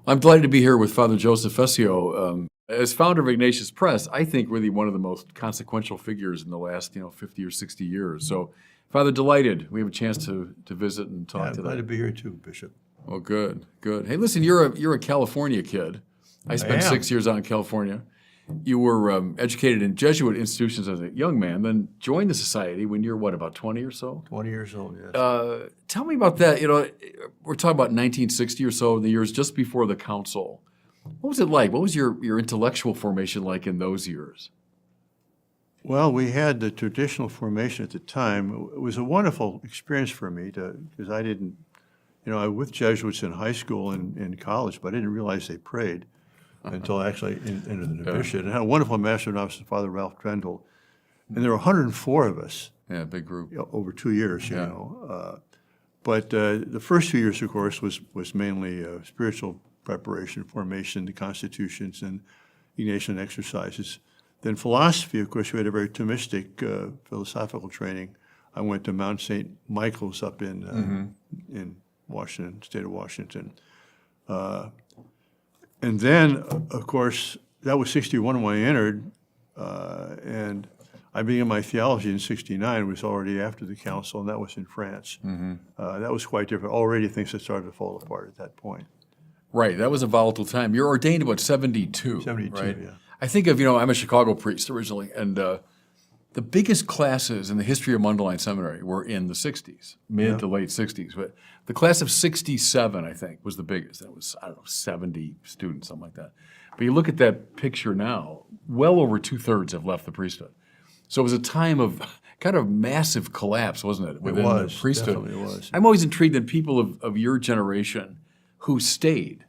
I'm delighted to be here with Father Joseph Fessio. As founder of Ignatius Press, I think really one of the most consequential figures in the last 50 or 60 years. So, Father, delighted we have a chance to visit and talk today. Glad to be here too, Bishop. Oh, good, good. Hey, listen, you're a California kid. I spent 6 years out in California. You were educated in Jesuit institutions as a young man, then joined the society when you're, about 20 or so? 20 years old, yes. Tell me about that. We're talking about 1960 or so, the years just before the council. What was it like? What was your intellectual formation like in those years? Well, we had the traditional formation at the time. It was a wonderful experience for me because I didn't, I was with Jesuits in high school and in college, but I didn't realize they prayed until I actually entered the novitiate. And I had a wonderful master of novices, Father Ralph Drendel. And there were 104 of us. Yeah, big group. Over 2 years, But the first 2 years, of course, was mainly spiritual preparation, formation, the constitutions, and Ignatian exercises. Then philosophy, of course, we had a very Thomistic philosophical training. I went to Mount St. Michael's up in Washington, state of Washington. And then, of course, that was 61 when I entered, and I began my theology in 69. It was already after the council, and that was in France. That was quite different. Already things had started to fall apart at that point. Right, that was a volatile time. You're ordained about 72, 72, right? yeah. I think of, I'm a Chicago priest originally, and the biggest classes in the history of Mundelein Seminary were in the 60s, mid to late 60s. But the class of 67, I think, was the biggest. That was, 70 students, something like that. But you look at that picture now, well over 2/3 have left the priesthood. So it was a time of kind of massive collapse, wasn't it, within the priesthood? Definitely it was. I'm always intrigued that people of your generation who stayed.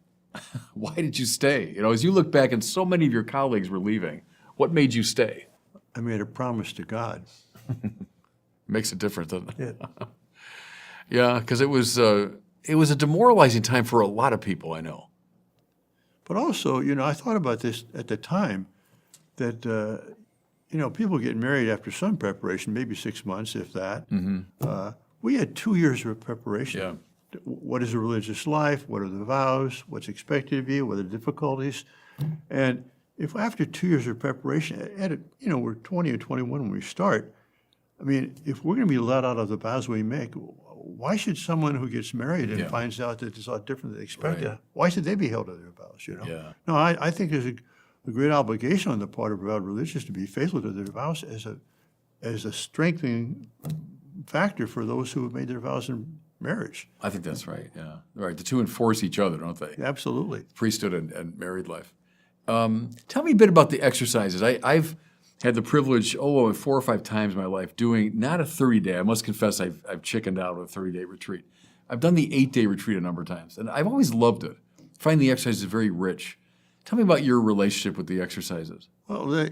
Why did you stay? As you look back and so many of your colleagues were leaving, what made you stay? I made a promise to God. Makes a difference, doesn't it? Yeah. Yeah, because it was a demoralizing time for a lot of people, I know. But also, I thought about this at the time, that, people get married after some preparation, maybe 6 months, if that. We had 2 years of preparation. Yeah. What is a religious life? What are the vows? What's expected of you? What are the difficulties? And if after 2 years of preparation, we're 20 or 21 when we start, if we're going to be let out of the vows we make, why should someone who gets married and finds out that it's a lot different than they expected, why should they be held to their vows, Yeah. No, I think there's a great obligation on the part of vowed religious to be faithful to their vows as a strengthening factor for those who have made their vows in marriage. I think that's right, yeah. Right, the two enforce each other, don't they? Absolutely. Priesthood and married life. Tell me a bit about the exercises. I've had the privilege, 4 or 5 times in my life, doing not a 30-day. I must confess I've chickened out of a 30-day retreat. I've done the 8-day retreat a number of times, and I've always loved it. I find the exercises very rich. Tell me about your relationship with the exercises. Well,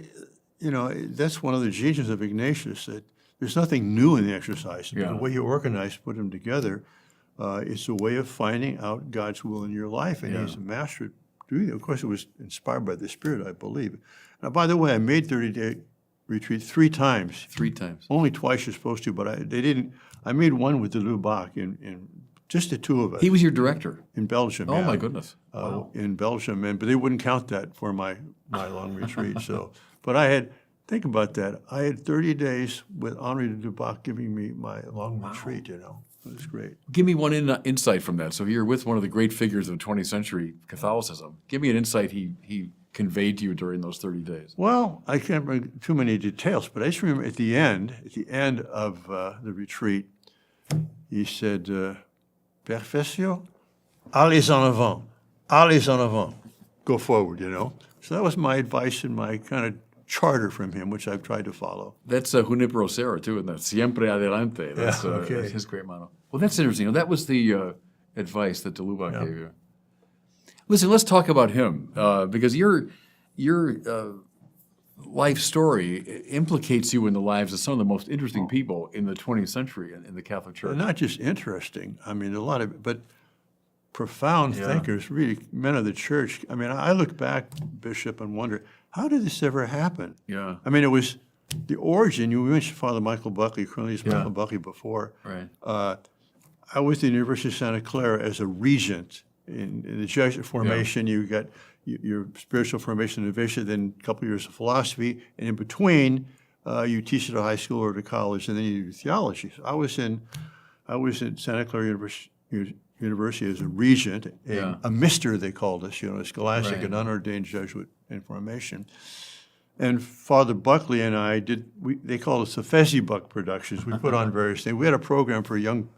that's one of the geniuses of Ignatius, that there's nothing new in the exercise. The way you organize, put them together, it's a way of finding out God's will in your life, and he's a master at doing it. Of course, it was inspired by the Spirit, I believe. Now, by the way, I made 30-day retreat 3 times. 3 times. Only twice you're supposed to, but they didn't. I made one with the Lubac in just the 2 of us. He was your director? In Belgium, Oh, my goodness. Wow. In Belgium, but they wouldn't count that for my long retreat. But think about that. I had 30 days with Henri de Lubac giving me my long retreat, It was great. Give me one insight from that. So you're with one of the great figures of 20th century Catholicism. Give me an insight he conveyed to you during those 30 days. Well, I can't remember too many details, but I just remember at the end of the retreat, he said, Père Fessio, allez en avant, go forward, So that was my advice and my kind of charter from him, which I've tried to follow. That's Junipero Serra, too, isn't that? Siempre adelante. That's that's his great motto. Well, that's interesting. That was the advice that de Lubac gave you. Listen, let's talk about him, because your life story implicates you in the lives of some of the most interesting people in the 20th century in the Catholic Church. Not just interesting, a lot of it, but profound thinkers, really men of the Church. I look back, Bishop, and wonder, how did this ever happen? Yeah. It was the origin. You mentioned Father Michael Buckley, Cornelius Michael Buckley before. Right. I was at the University of Santa Clara as a regent in the Jesuit formation, you got your spiritual formation and vision, then a couple of years of philosophy, and in between, you teach at a high school or at a college, and then you do theology. So I was in Santa Clara University as a regent, a mister they called us, a scholastic and unordained Jesuit in formation. And Father Buckley and I they called us the Fessio Buck Productions. We put on various things. We had a program for young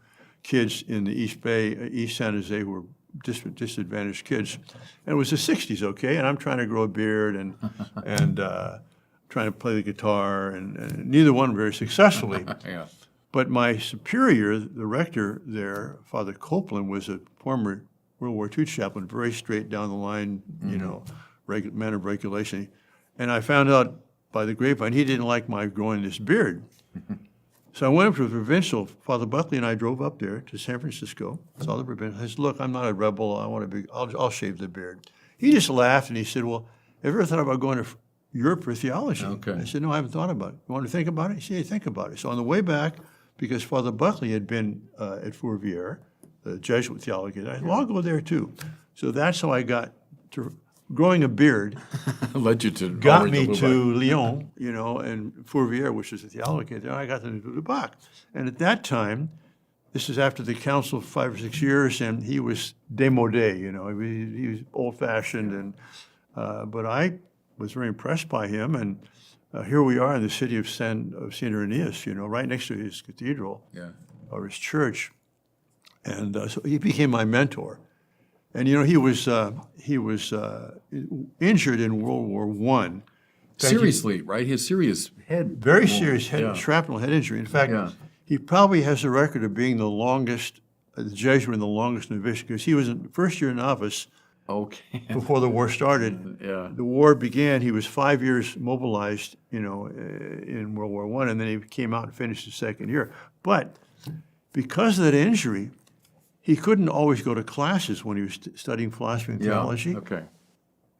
kids in the East Bay, East San Jose, who were disadvantaged kids. And it was the 60s, okay? And I'm trying to grow a beard and trying to play the guitar, and neither one very successfully. Yeah. But my superior, the rector there, Father Copeland, was a former World War II chaplain, very straight down the line, man of regulation. And I found out by the grapevine he didn't like my growing this beard. So I went up to the provincial. Father Buckley and I drove up there to San Francisco, saw the provincial. I said, look, I'm not a rebel. I'll shave the beard. He just laughed and he said, well, have you ever thought about going to Europe for theology? Okay. I said, no, I haven't thought about it. You want to think about it? He said, yeah, think about it. So on the way back, because Father Buckley had been at Fourvière, the Jesuit theology, I said, well, I'll go there too. So that's how I got to growing a beard. Led you to got me to Lyon, and Fourvière, which is a theology there. I got to Lubac. And at that time, this is after the council 5 or 6 years, and he was démodé, he was old-fashioned. And but I was very impressed by him, and here we are in the city of Saint Irenaeus, right next to his cathedral or his church. And so he became my mentor. And he was injured in World War I. Seriously, right? He had serious head. Very serious shrapnel head injury. In fact, he probably has the record of being the longest, the Jesuit in the longest novitiate, because he was in first-year novice. Okay. Before the war started. The war began. He was 5 years mobilized, in World War I, and then he came out and finished his second year. But because of that injury, he couldn't always go to classes when he was studying philosophy and theology. Okay.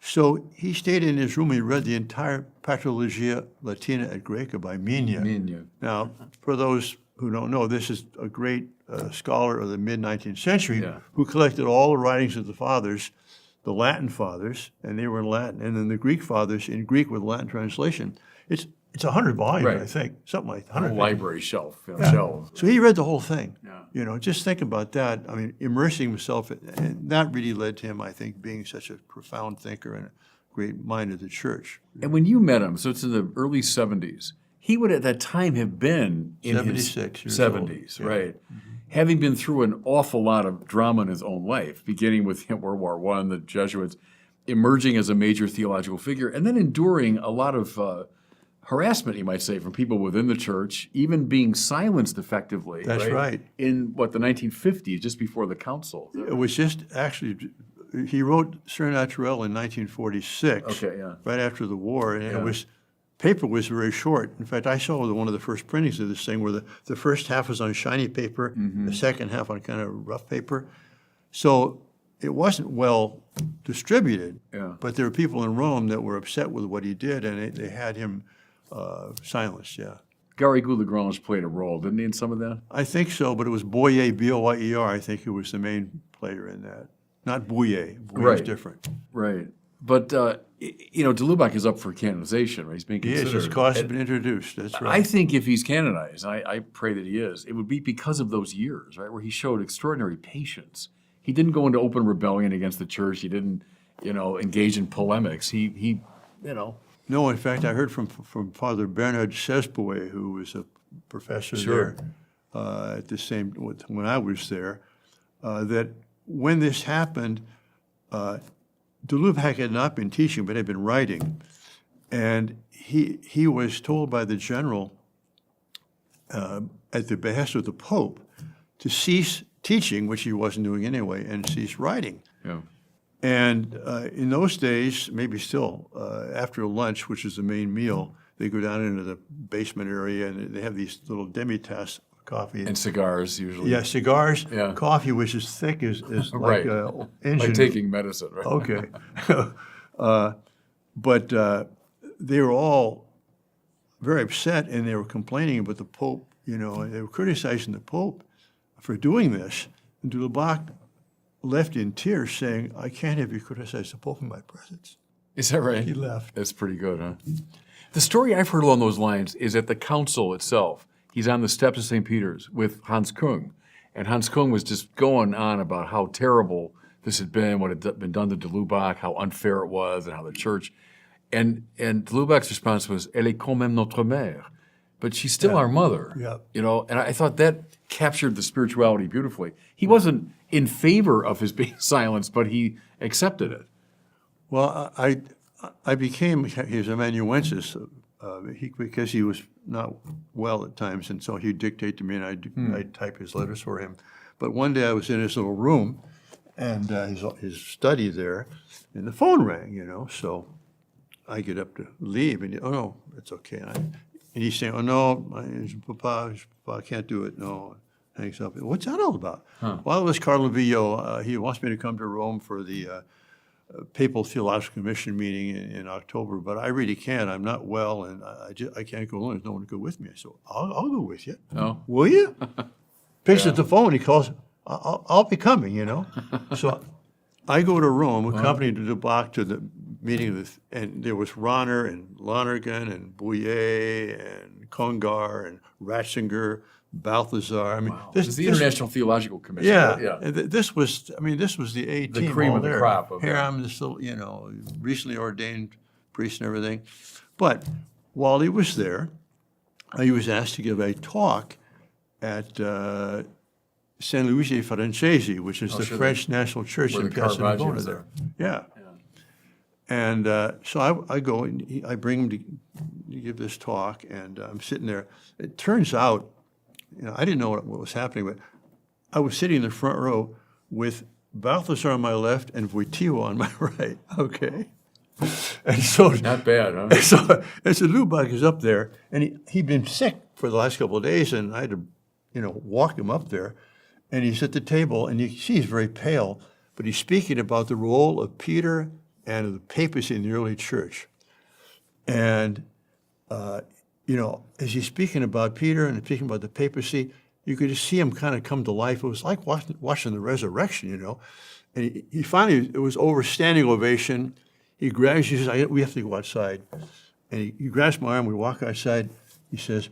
So he stayed in his room and he read the entire Patrologia Latina et Graeca by Mina. Now, for those who don't know, this is a great scholar of the mid-19th century who collected all the writings of the fathers, the Latin fathers, and they were in Latin, and then the Greek fathers in Greek with Latin translation. It's 100 volumes, I think, something like 100. A library shelf. Shelves. So he read the whole thing. Just think about that. I mean, immersing himself, and that really led to him, I think, being such a profound thinker and a great mind of the church. And when you met him, so it's in the early 70s, he would at that time have been in 76 his years 70s, old. right? Having been through an awful lot of drama in his own life, beginning with World War I, the Jesuits, emerging as a major theological figure, and then enduring a lot of harassment, you might say, from people within the church, even being silenced effectively. That's right. In, the 1950s, just before the council. It was just, actually, he wrote Sur Naturel in 1946, right after the war, and paper was very short. In fact, I saw one of the first printings of this thing where the first half was on shiny paper, the second half on kind of rough paper. So it wasn't well distributed, but there were people in Rome that were upset with what he did, and they had him silenced, Gary Gould-Lagrange played a role, didn't he, in some of that? I think so, but it was Boyer, B-O-Y-E-R, I think, who was the main player in that. Not Bouyer. Boyer's different. Right. But, de Lubac is up for canonization, right? He's being considered. Yes, his cause has been introduced, that's right. I think if he's canonized, I pray that he is, it would be because of those years, right, where he showed extraordinary patience. He didn't go into open rebellion against the church. He didn't, engage in polemics. He. No, in fact, I heard from Father Bernard Cespoe, who was a professor there at the same, when I was there, that when this happened, de Lubac had not been teaching, but had been writing. And he was told by the general at the behest of the Pope to cease teaching, which he wasn't doing anyway, and cease writing. And in those days, maybe still, after lunch, which is the main meal, they go down into the basement area and they have these little demi-tasses of coffee. And cigars, usually. Yeah, cigars, coffee, which is thick as like an engine. Like taking medicine, right? Okay. But they were all very upset, and they were complaining about the Pope, and they were criticizing the Pope for doing this. And de Lubac left in tears saying, I can't have you criticize the Pope in my presence. Is that right? He left. That's pretty good, huh? The story I've heard along those lines is at the council itself. He's on the steps of St. Peter's with Hans Kung. And Hans Kung was just going on about how terrible this had been, what had been done to de Lubac, how unfair it was, and how the church. And de Lubac's response was, Elle est quand même notre mère. But she's still our mother. Yeah. You know, and I thought that captured the spirituality beautifully. He wasn't in favor of his being silenced, but he accepted it. Well, I became his amanuensis because he was not well at times, and so he'd dictate to me, and I'd type his letters for him. But one day I was in his little room, and his study there, and the phone rang, you know. So I get up to leave, and oh no, it's okay. And he's saying, oh no, Papa, I can't do it. No, hangs up. What's that all about? Well, it was Cardinal Villot. He wants me to come to Rome for the Papal Theological Commission meeting in October, but I really can't. I'm not well, and I can't go alone. There's no one to go with me. I said, I'll go with you. Oh. Will you? Picks up the phone. He calls, I'll be coming, you know. So I go to Rome, accompanied Lubac to the meeting, and there was Ronner and Lonergan and Bouillet and Congar and Ratzinger, Balthasar. I mean, This is the International Theological Commission. yeah. And this was the A team. cream all of the there. crop of Here that. I'm this little, you know, recently ordained priest and everything. But while he was there, he was asked to give a talk at San Luigi Francesi, which is the sure, French National Church where in the Caravaggio's Piacenza there. Yeah. And so I go and I bring him to give this talk, and I'm sitting there. It turns out, you know, I didn't know what was happening, but I was sitting in the front row with Balthasar on my left and Wojtyła on my right. Okay. And so Not bad, huh? so Lubac is up there, and he'd been sick for the last couple of days, and I had to, you know, walk him up there. And he's at the table, and you see he's very pale, but he's speaking about the role of Peter and of the papacy in the early church. And, you know, as he's speaking about Peter and speaking about the papacy, you could just see him kind of come to life. It was like watching the resurrection, you know. And he finally, it was over standing ovation. He grabs, he says, we have to go outside. And he grabs my arm, we walk outside. He says,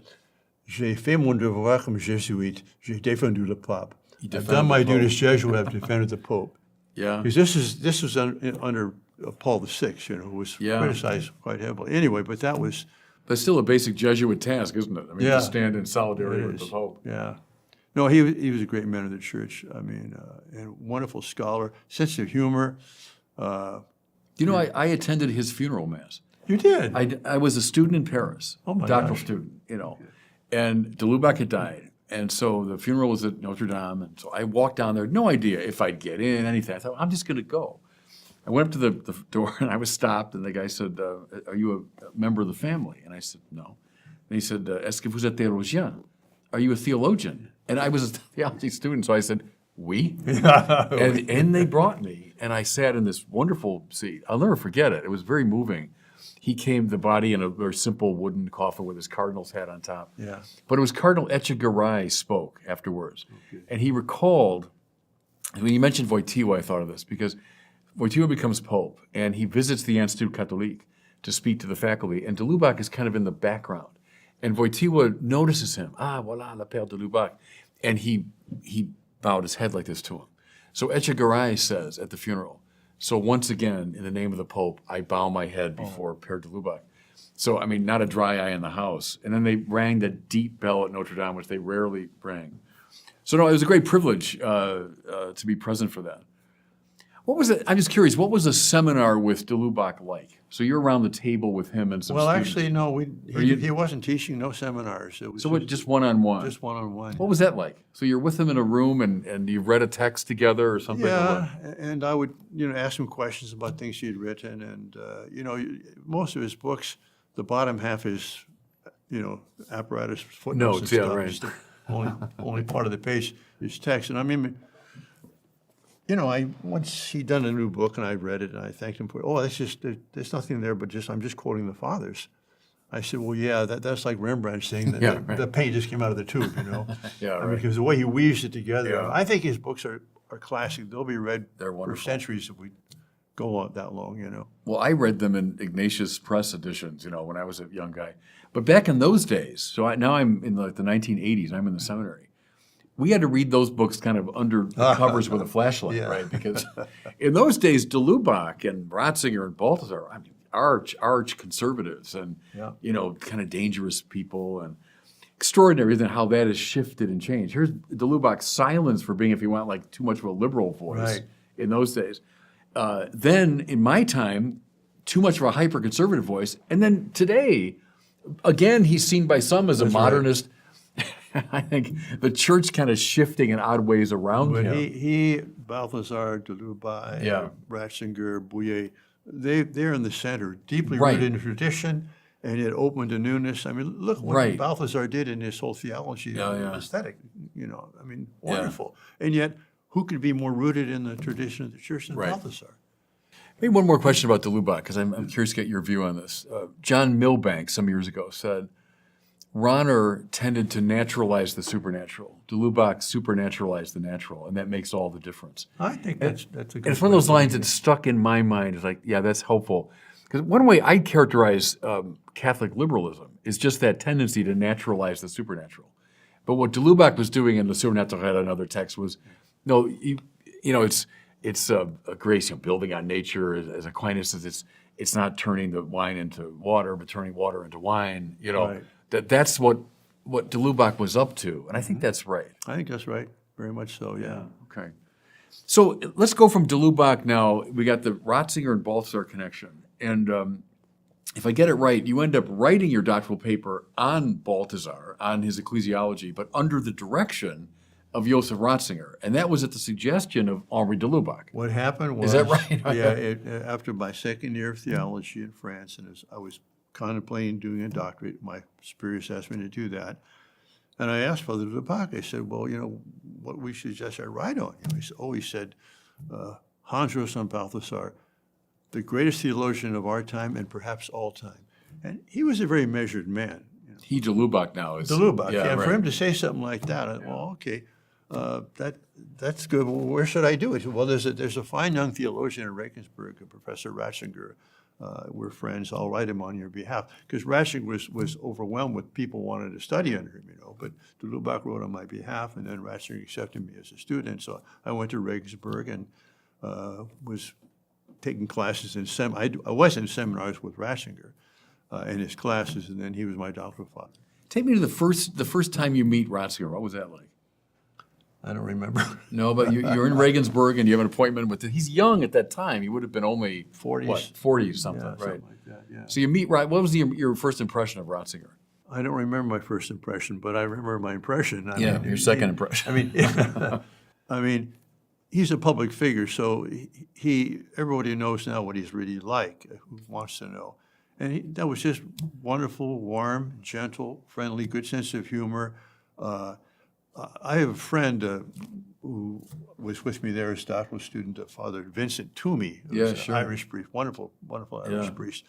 J'ai fait mon devoir comme Jésuite. J'ai défendu le pape. I've done my duty as Jesuit. I've defended the Pope. Yeah. Because this was under Paul VI, you know, who was criticized quite heavily. Anyway, but that was... That's still a basic Jesuit task, isn't it? I mean, Yeah. to stand in solidarity It with the is. Pope. Yeah. No, he was a great man of the church. I mean, and wonderful scholar, sense of humor. You know, I attended his funeral mass. You did? I was a student in Paris, Oh, my doctoral gosh. student, you know, and de Lubac had died. And so the funeral was at Notre Dame. And so I walked down there, no idea if I'd get in, anything. I thought, I'm just going to go. I went up to the door, and I was stopped, and the guy said, are you a member of the family? And I said, no. And he said, est-ce que vous êtes théologien? Are you a theologian? And I was a theology student, so I said, oui. And they brought me, and I sat in this wonderful seat. I'll never forget it. It was very moving. He came, the body in a very simple wooden coffin with his cardinal's hat on top. Yeah. But it was Cardinal Etchegaray spoke afterwards. Okay. And he recalled, when you mentioned Wojtyła, I thought of this, because Wojtyła becomes Pope, and he visits the Institut Catholique to speak to the faculty, and de Lubac is kind of in the background. And Wojtyła notices him, voilà, le père de Lubac. And he bowed his head like this to him. So Etchegaray says at the funeral, so once again, in the name of the Pope, I bow my head before Père de Lubac. So, I mean, not a dry eye in the house. And then they rang the deep bell at Notre Dame, which they rarely rang. So, no, it was a great privilege to be present for that. What was it? I'm just curious, what was a seminar with de Lubac like? So you're around the table with him and some Well, students. actually, no, he wasn't teaching, no seminars. It was So what, just one-on-one? just one-on-one. What was that like? So you're with him in a room and you read a text together or something? Yeah, and I would, you know, ask him questions about things he had written, and you know, most of his books, the bottom half is, you know, apparatus, footnotes, Notes, and yeah, stuff. right. Just the only part of the page is text, and I mean, you know, once he'd done a new book and I read it and I thanked him for it. Oh, that's just there's nothing there, but I'm just quoting the fathers. I said, well, yeah, that's like Rembrandt saying that Yeah, right. the paint just came out of the tube, you know. Yeah, I mean, right. because the way he weaves it together. Yeah. I think his books are are classic. They'll be read They're for wonderful. centuries if we go on that long, you know. Well, I read them in Ignatius Press editions, when I was a young guy. But back in those days, so now I'm in like the 1980s, I'm in the seminary. We had to read those books kind of under the covers with a flashlight, Yeah. right? Because in those days, de Lubac and Ratzinger and Balthasar, I mean, arch conservatives and, kind of dangerous people, and extraordinary than how that has shifted and changed. Here's de Lubac's silence for being, if you want, like too much of a liberal voice Right. in those days. Then in my time, too much of a hyper-conservative voice. And then today, again, he's seen by some as a modernist. I think the church kind of shifting in odd ways around But him. he Balthasar, de Lubac, Yeah. Ratzinger, Bouillet, they're in the center, deeply Right. rooted in tradition, and yet open to newness. I mean, look what Right. Balthasar did in his whole theology Yeah. aesthetic, I mean, wonderful. And yet, who could be more rooted in the tradition of the church than Right. Balthasar? Maybe one more question about de Lubac, because I'm curious to get your view on this. John Milbank, some years ago, said Rahner tended to naturalize the supernatural. De Lubac supernaturalized the natural, and that makes all the difference. I think that's a good And it's one of those way lines that stuck in my mind. It's like, yeah, that's helpful. Because one way I'd characterize Catholic liberalism is just that tendency to naturalize the supernatural. But what de Lubac was doing in the Surnaturel, another text, was, no, it's a grace, building on nature. As Aquinas says, it's not turning the wine into water, but turning water into wine. Right. That's what de Lubac was up to, and I think that's right. I think that's right, very much so, yeah. Okay. So let's go from de Lubac now. We got the Ratzinger and Balthasar connection. And if I get it right, you end up writing your doctoral paper on Balthasar, on his ecclesiology, but under the direction of Joseph Ratzinger. And that was at the suggestion of Henri de Lubac. What happened was, Is that right? after my second year of theology in France, and I was contemplating doing a doctorate, my superiors asked me to do that. And I asked Father de Lubac, I said, well, what we suggest I write on? He said, Hans and Balthasar, the greatest theologian of our time and perhaps all time. And he was a very measured man. He, de Lubac now is. De Lubac, yeah. right. For him to say something like that, well, okay, that's good. Well, where should I do it? Well, there's a fine young theologian in Regensburg, Professor Ratzinger. We're friends. I'll write him on your behalf, because Ratzinger was overwhelmed with people wanting to study under him, But de Lubac wrote on my behalf, and then Ratzinger accepted me as a student. So I went to Regensburg and was taking classes in I was in seminars with Ratzinger in his classes, and then he was my doctoral father. Take me to the first time you meet Ratzinger. What was that like? I don't remember. No, but you're in Regensburg and you have an appointment with. He's young at that time. He would have been only 40s. 40 something, Yeah, right? something like that, yeah. So you meet. What was your first impression of Ratzinger? I don't remember my first impression, but I remember my impression. Your second impression. I mean, he's a public figure, so everybody knows now what he's really like, who wants to know. And that was just wonderful, warm, gentle, friendly, good sense of humor. I have a friend who was with me there as doctoral student, Father Vincent Toomey, who was sure. an Irish priest, wonderful Irish priest.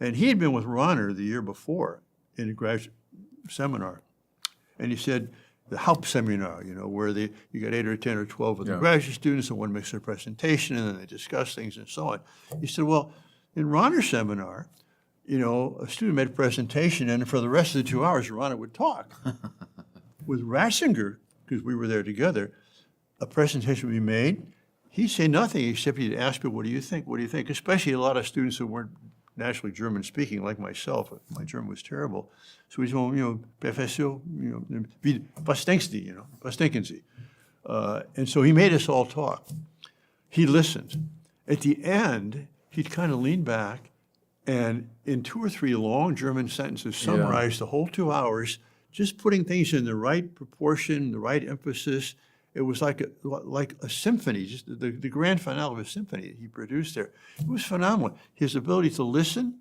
And he had been with Rahner the year before in a graduate seminar. And he said, the Haupt seminar, where you got 8 or 10 or 12 of the graduate students, and one makes their presentation, and then they discuss things and so on. He said, well, in Rahner's seminar, a student made a presentation, and for the rest of the 2 hours, Rahner would talk. With Ratzinger, because we were there together, a presentation would be made. He'd say nothing except he'd ask me, what do you think? What do you think? Especially a lot of students who weren't naturally German speaking, like myself. My German was terrible. So he's going, Fessio, was denkst du, was denken Sie? And so he made us all talk. He listened. At the end, he'd kind of lean back and in 2 or 3 long German sentences summarize the whole 2 hours, just putting things in the right proportion, the right emphasis. It was like a symphony, just the grand finale of a symphony he produced there. It was phenomenal. His ability to listen,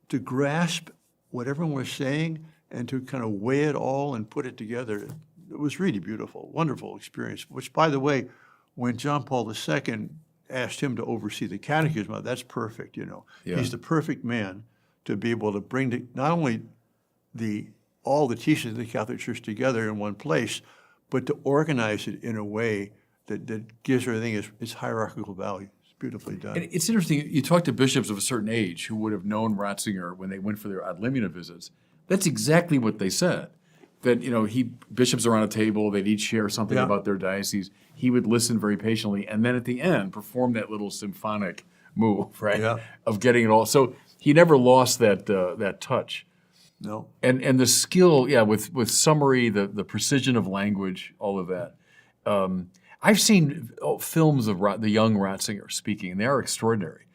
to grasp what everyone was saying, and to kind of weigh it all and put it together. It was really beautiful, wonderful experience, which, by the way, when John Paul II asked him to oversee the catechism, that's perfect, He's the perfect man to be able to bring not only all the teachings of the Catholic Church together in one place, but to organize it in a way that gives everything its hierarchical value. It's beautifully done. And it's interesting, you talk to bishops of a certain age who would have known Ratzinger when they went for their ad limina visits. That's exactly what they said. That, bishops are on a table, they'd each share something Yeah. about their diocese. He would listen very patiently, and then at the end, perform that little symphonic move, right? Yeah. Of getting it all. So he never lost that touch. No. And the skill, with summary, the precision of language, all of that. I've seen films of the young Ratzinger speaking, and they are extraordinary.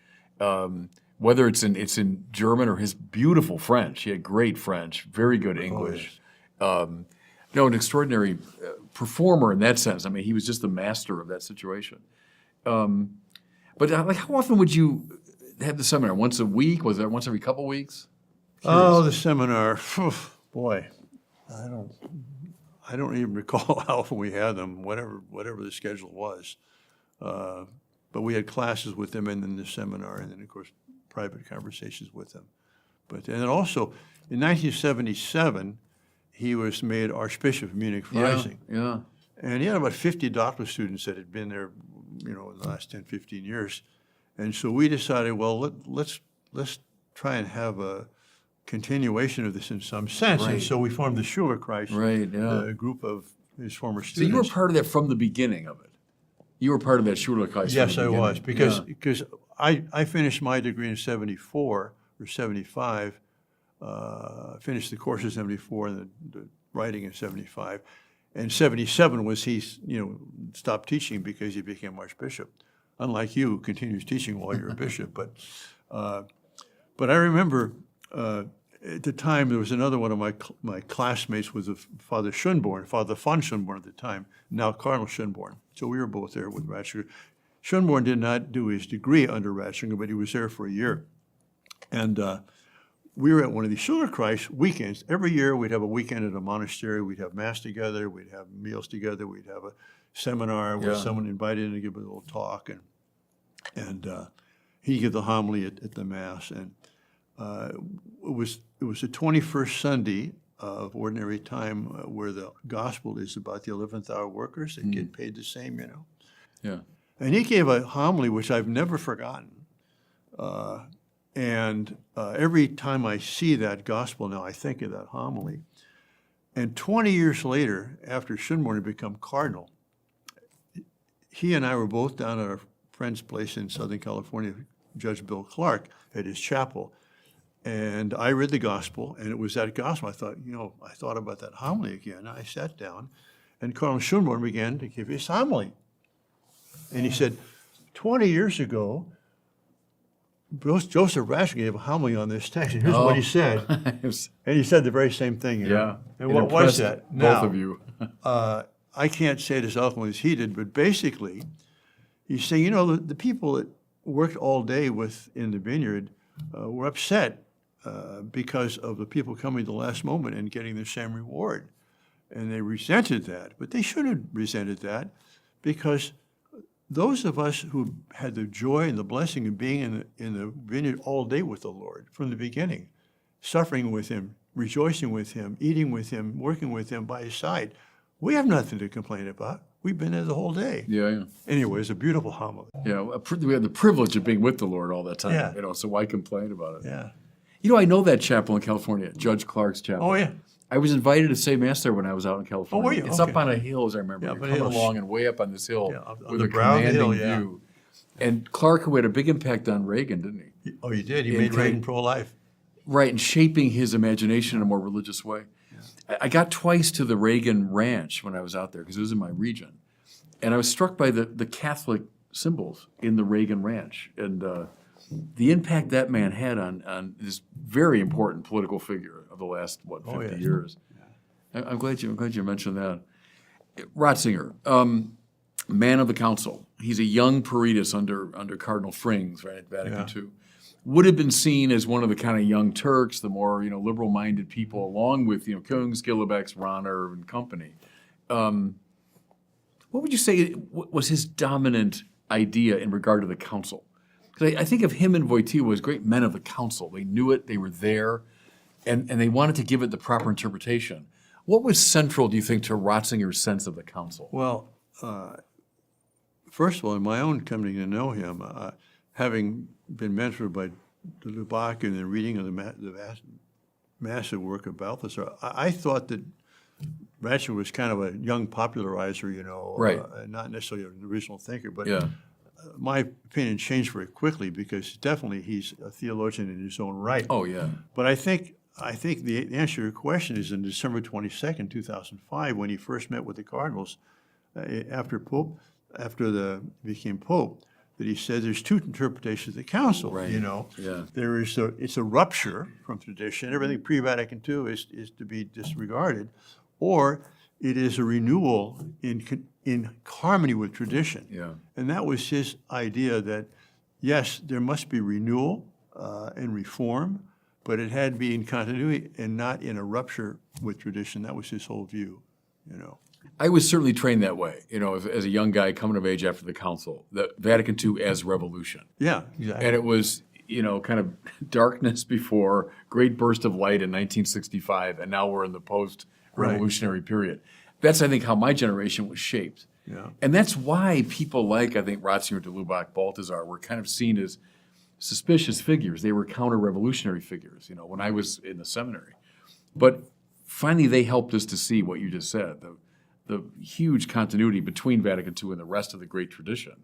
Whether it's in German or his beautiful French. He had great French, very good English. An extraordinary performer in that sense. I mean, he was just the master of that situation. But how often would you have the seminar? Once a week? Was that once every couple weeks? Oh, the seminar. Boy, I don't even recall how often we had them, whatever the schedule was. But we had classes with them, and then the seminar, and then, of course, private conversations with them. And then also, in 1977, he was made Archbishop of Munich-Freising. Yeah. And he had about 50 doctoral students that had been there, in the last 10, 15 years. And so we decided, well, let's try and have a continuation of this in some sense. Right. And so we formed the Schülerkreis, Right, yeah. a group of his former So students. you were part of that from the beginning of it. You were part of that Schülerkreis. Yes, from I the was, beginning. because I finished my degree in 74 or 75, finished the course in 74 and the writing in 75. And 77 was he, stopped teaching because he became Archbishop. Unlike you, who continues teaching while you're a bishop. But I remember at the time there was another one of my classmates was Father Schönborn, Father von Schönborn at the time, now Cardinal Schönborn. So we were both there with Ratzinger. Schönborn did not do his degree under Ratzinger, but he was there for a year. And we were at one of these Schülerkreis weekends. Every year we'd have a weekend at a monastery. We'd have Mass together. We'd have meals together. We'd have a seminar where someone invited in to give a little talk. And he'd give the homily at the Mass. And it was the 21st Sunday of ordinary time where the gospel is about the 11th hour workers that get paid the same, Yeah. And he gave a homily which I've never forgotten. And every time I see that gospel now, I think of that homily. And 20 years later, after Schönborn had become cardinal, he and I were both down at our friend's place in Southern California, Judge Bill Clark, at his chapel. And I read the gospel, and it was that gospel. I thought, I thought about that homily again. I sat down, and Cardinal Schönborn began to give his homily. And he said, 20 years ago, Joseph Ratzinger gave a homily on this text, and here's what he said. And he said the very same thing. Yeah. And It what was impressed that? Both of you. I can't say it as eloquently as he did, but basically, he's saying, the people that worked all day in the vineyard were upset because of the people coming at the last moment and getting the same reward. And they resented that. But they shouldn't have resented that, because those of us who had the joy and the blessing of being in the vineyard all day with the Lord from the beginning, suffering with him, rejoicing with him, eating with him, working with him by his side, we have nothing to complain about. We've been there the whole day. Yeah. Anyway, it's a beautiful homily. Yeah, we have the privilege of being with the Lord all that time. Yeah. So why complain about it? Yeah. I know that chapel in California, Judge Clark's chapel. Oh, yeah. I was invited to say Mass there when I was out in California. Oh, were you? It's Okay. up on a hill, as I remember. Yeah, You're but coming hills. along and way up on this hill On with the a brow of the commanding hill, yeah. view. And Clark, who had a big impact on Reagan, didn't he? Oh, you did? He made Reagan pro-life. Right, and shaping his imagination in a more religious way. I got twice to the Reagan Ranch when I was out there, because it was in my region. And I was struck by the Catholic symbols in the Reagan Ranch, and the impact that man had on this very important political figure of the last, 50 years. I'm glad you mentioned that. Ratzinger, man of the council. He's a young Peritus under Cardinal Frings, right, at Vatican II. Would have been seen as one of the kind of young Turks, the more liberal-minded people, along with Kunz, Gillibex, Rahner, and company. What would you say was his dominant idea in regard to the council? Because I think of him and Wojtyła as great men of the council. They knew it, they were there, and they wanted to give it the proper interpretation. What was central, do you think, to Ratzinger's sense of the council? Well, first of all, in my own coming to know him, having been mentored by the Lubac and the reading of the massive work of Balthasar, I thought that Ratzinger was kind of a young popularizer, Right. Not necessarily an original thinker, but Yeah. my opinion changed very quickly because definitely he's a theologian in his own right. Oh, yeah. But I think the answer to your question is in December 22nd, 2005, when he first met with the cardinals after became Pope, that he said there's two interpretations of the council. Right. Yeah. There is it's a rupture from tradition. Everything pre-Vatican II is to be disregarded, or it is a renewal in harmony with tradition. Yeah. And that was his idea that, yes, there must be renewal and reform, but it had to be in continuity and not in a rupture with tradition. That was his whole view, I was certainly trained that way, as a young guy coming of age after the council, the Vatican II as revolution. Yeah, exactly. And it was, kind of darkness before, great burst of light in 1965, and now we're in the post-revolutionary period. That's, I think, how my generation was shaped. Yeah. And that's why people like, I think, Ratzinger, Lubac, Balthasar were kind of seen as suspicious figures. They were counter-revolutionary figures, when I was in the seminary. But finally, they helped us to see what you just said, the huge continuity between Vatican II and the rest of the great tradition.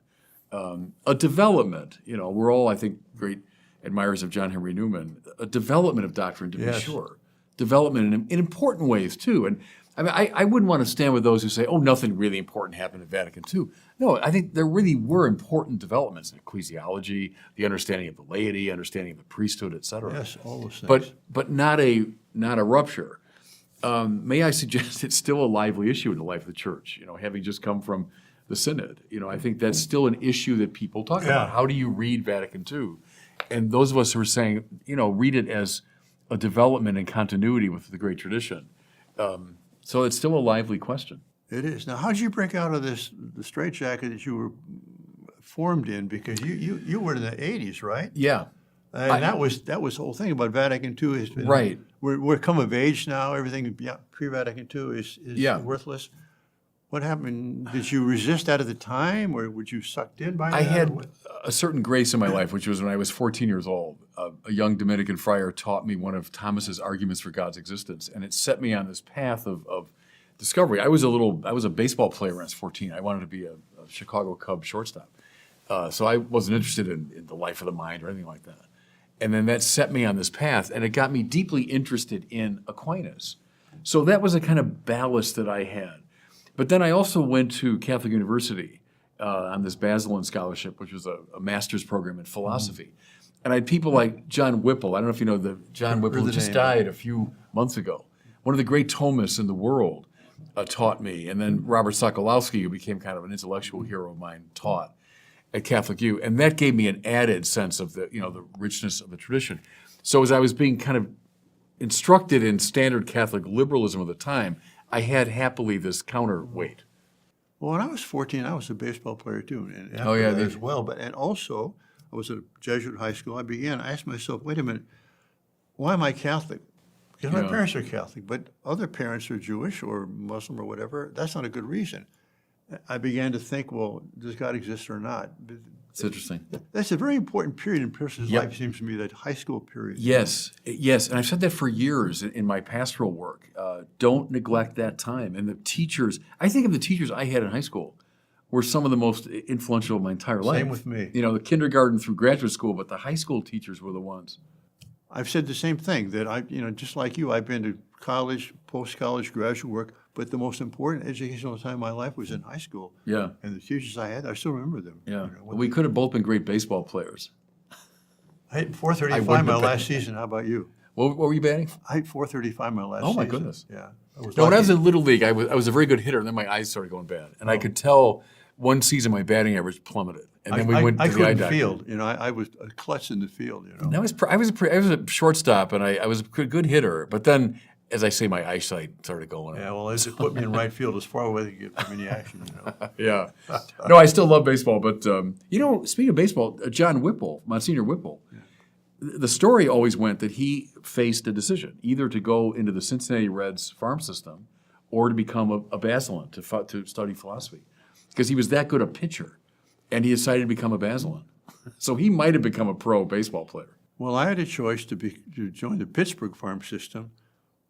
A development, we're all, I think, great admirers of John Henry Newman, a development of doctrine, to be sure. Development in important ways, too. And I mean, I wouldn't want to stand with those who say, oh, nothing really important happened at Vatican II. No, I think there really were important developments in ecclesiology, the understanding of the laity, understanding of the priesthood, et cetera. Yes, all those things. But not a rupture. May I suggest it's still a lively issue in the life of the church, having just come from the synod. I think that's still an issue that people talk about. How do you read Vatican II? And those of us who are saying, read it as a development and continuity with the great tradition. So it's still a lively question. It is. Now, how did you break out of the straitjacket that you were formed in? Because you were in the 80s, right? Yeah. And that was the whole thing about Vatican II. Has been, Right. We're come of age now. Everything pre-Vatican II is worthless. What happened? Did you resist that at the time, or were you sucked in by that? I had a certain grace in my life, which was when I was 14 years old. A young Dominican friar taught me one of Thomas's arguments for God's existence, and it set me on this path of discovery. I was a baseball player when I was 14. I wanted to be a Chicago Cubs shortstop. So I wasn't interested in the life of the mind or anything like that. And then that set me on this path, and it got me deeply interested in Aquinas. So that was a kind of ballast that I had. But then I also went to Catholic University on this Basilian scholarship, which was a master's program in philosophy. And I had people like John Whipple. I don't know if you know John Whipple, who just died a few months ago. One of the great Thomists in the world taught me. And then Robert Sokolowski, who became kind of an intellectual hero of mine, taught at Catholic U. And that gave me an added sense of the richness of the tradition. So as I was being kind of instructed in standard Catholic liberalism of the time, I had happily this counterweight. Well, when I was 14, I was a baseball player too, and as well. And also, I was at a Jesuit high school. I asked myself, wait a minute, why am I Catholic? Because my parents are Catholic, but other parents are Jewish or Muslim or whatever. That's not a good reason. I began to think, well, does God exist or not? It's interesting. That's a very important period in a person's life, seems to me, that high school period. Yes. And I've said that for years in my pastoral work. Don't neglect that time. And the teachers, I think of the teachers I had in high school were some of the most influential of my entire life. Same with me. The kindergarten through graduate school, but the high school teachers were the ones. I've said the same thing, that just like you, I've been to college, post-college, graduate work, but the most important educational time of my life was in high school. Yeah. And the teachers I had, I still remember them. Yeah. We could have both been great baseball players. I hit .435 my last season. How about you? What were you batting? I hit .435 my last season. Oh, my goodness. Yeah. When I was in Little League, I was a very good hitter, and then my eyes started going bad. And I could tell one season my batting average plummeted. And then we went to the eye doctor. I couldn't field. I was a klutz in the field, I was a shortstop, and I was a good hitter. But then, as I say, my eyesight started going. Yeah, well, it put me in right field as far away as you get from any action, Yeah. No, I still love baseball. But, speaking of baseball, John Whipple, Monsignor Whipple, the story always went that he faced a decision, either to go into the Cincinnati Reds farm system or to become a Basilian, to study philosophy, because he was that good a pitcher. and he decided to become a Basilan. So he might have become a pro baseball player. Well, I had a choice to join the Pittsburgh farm system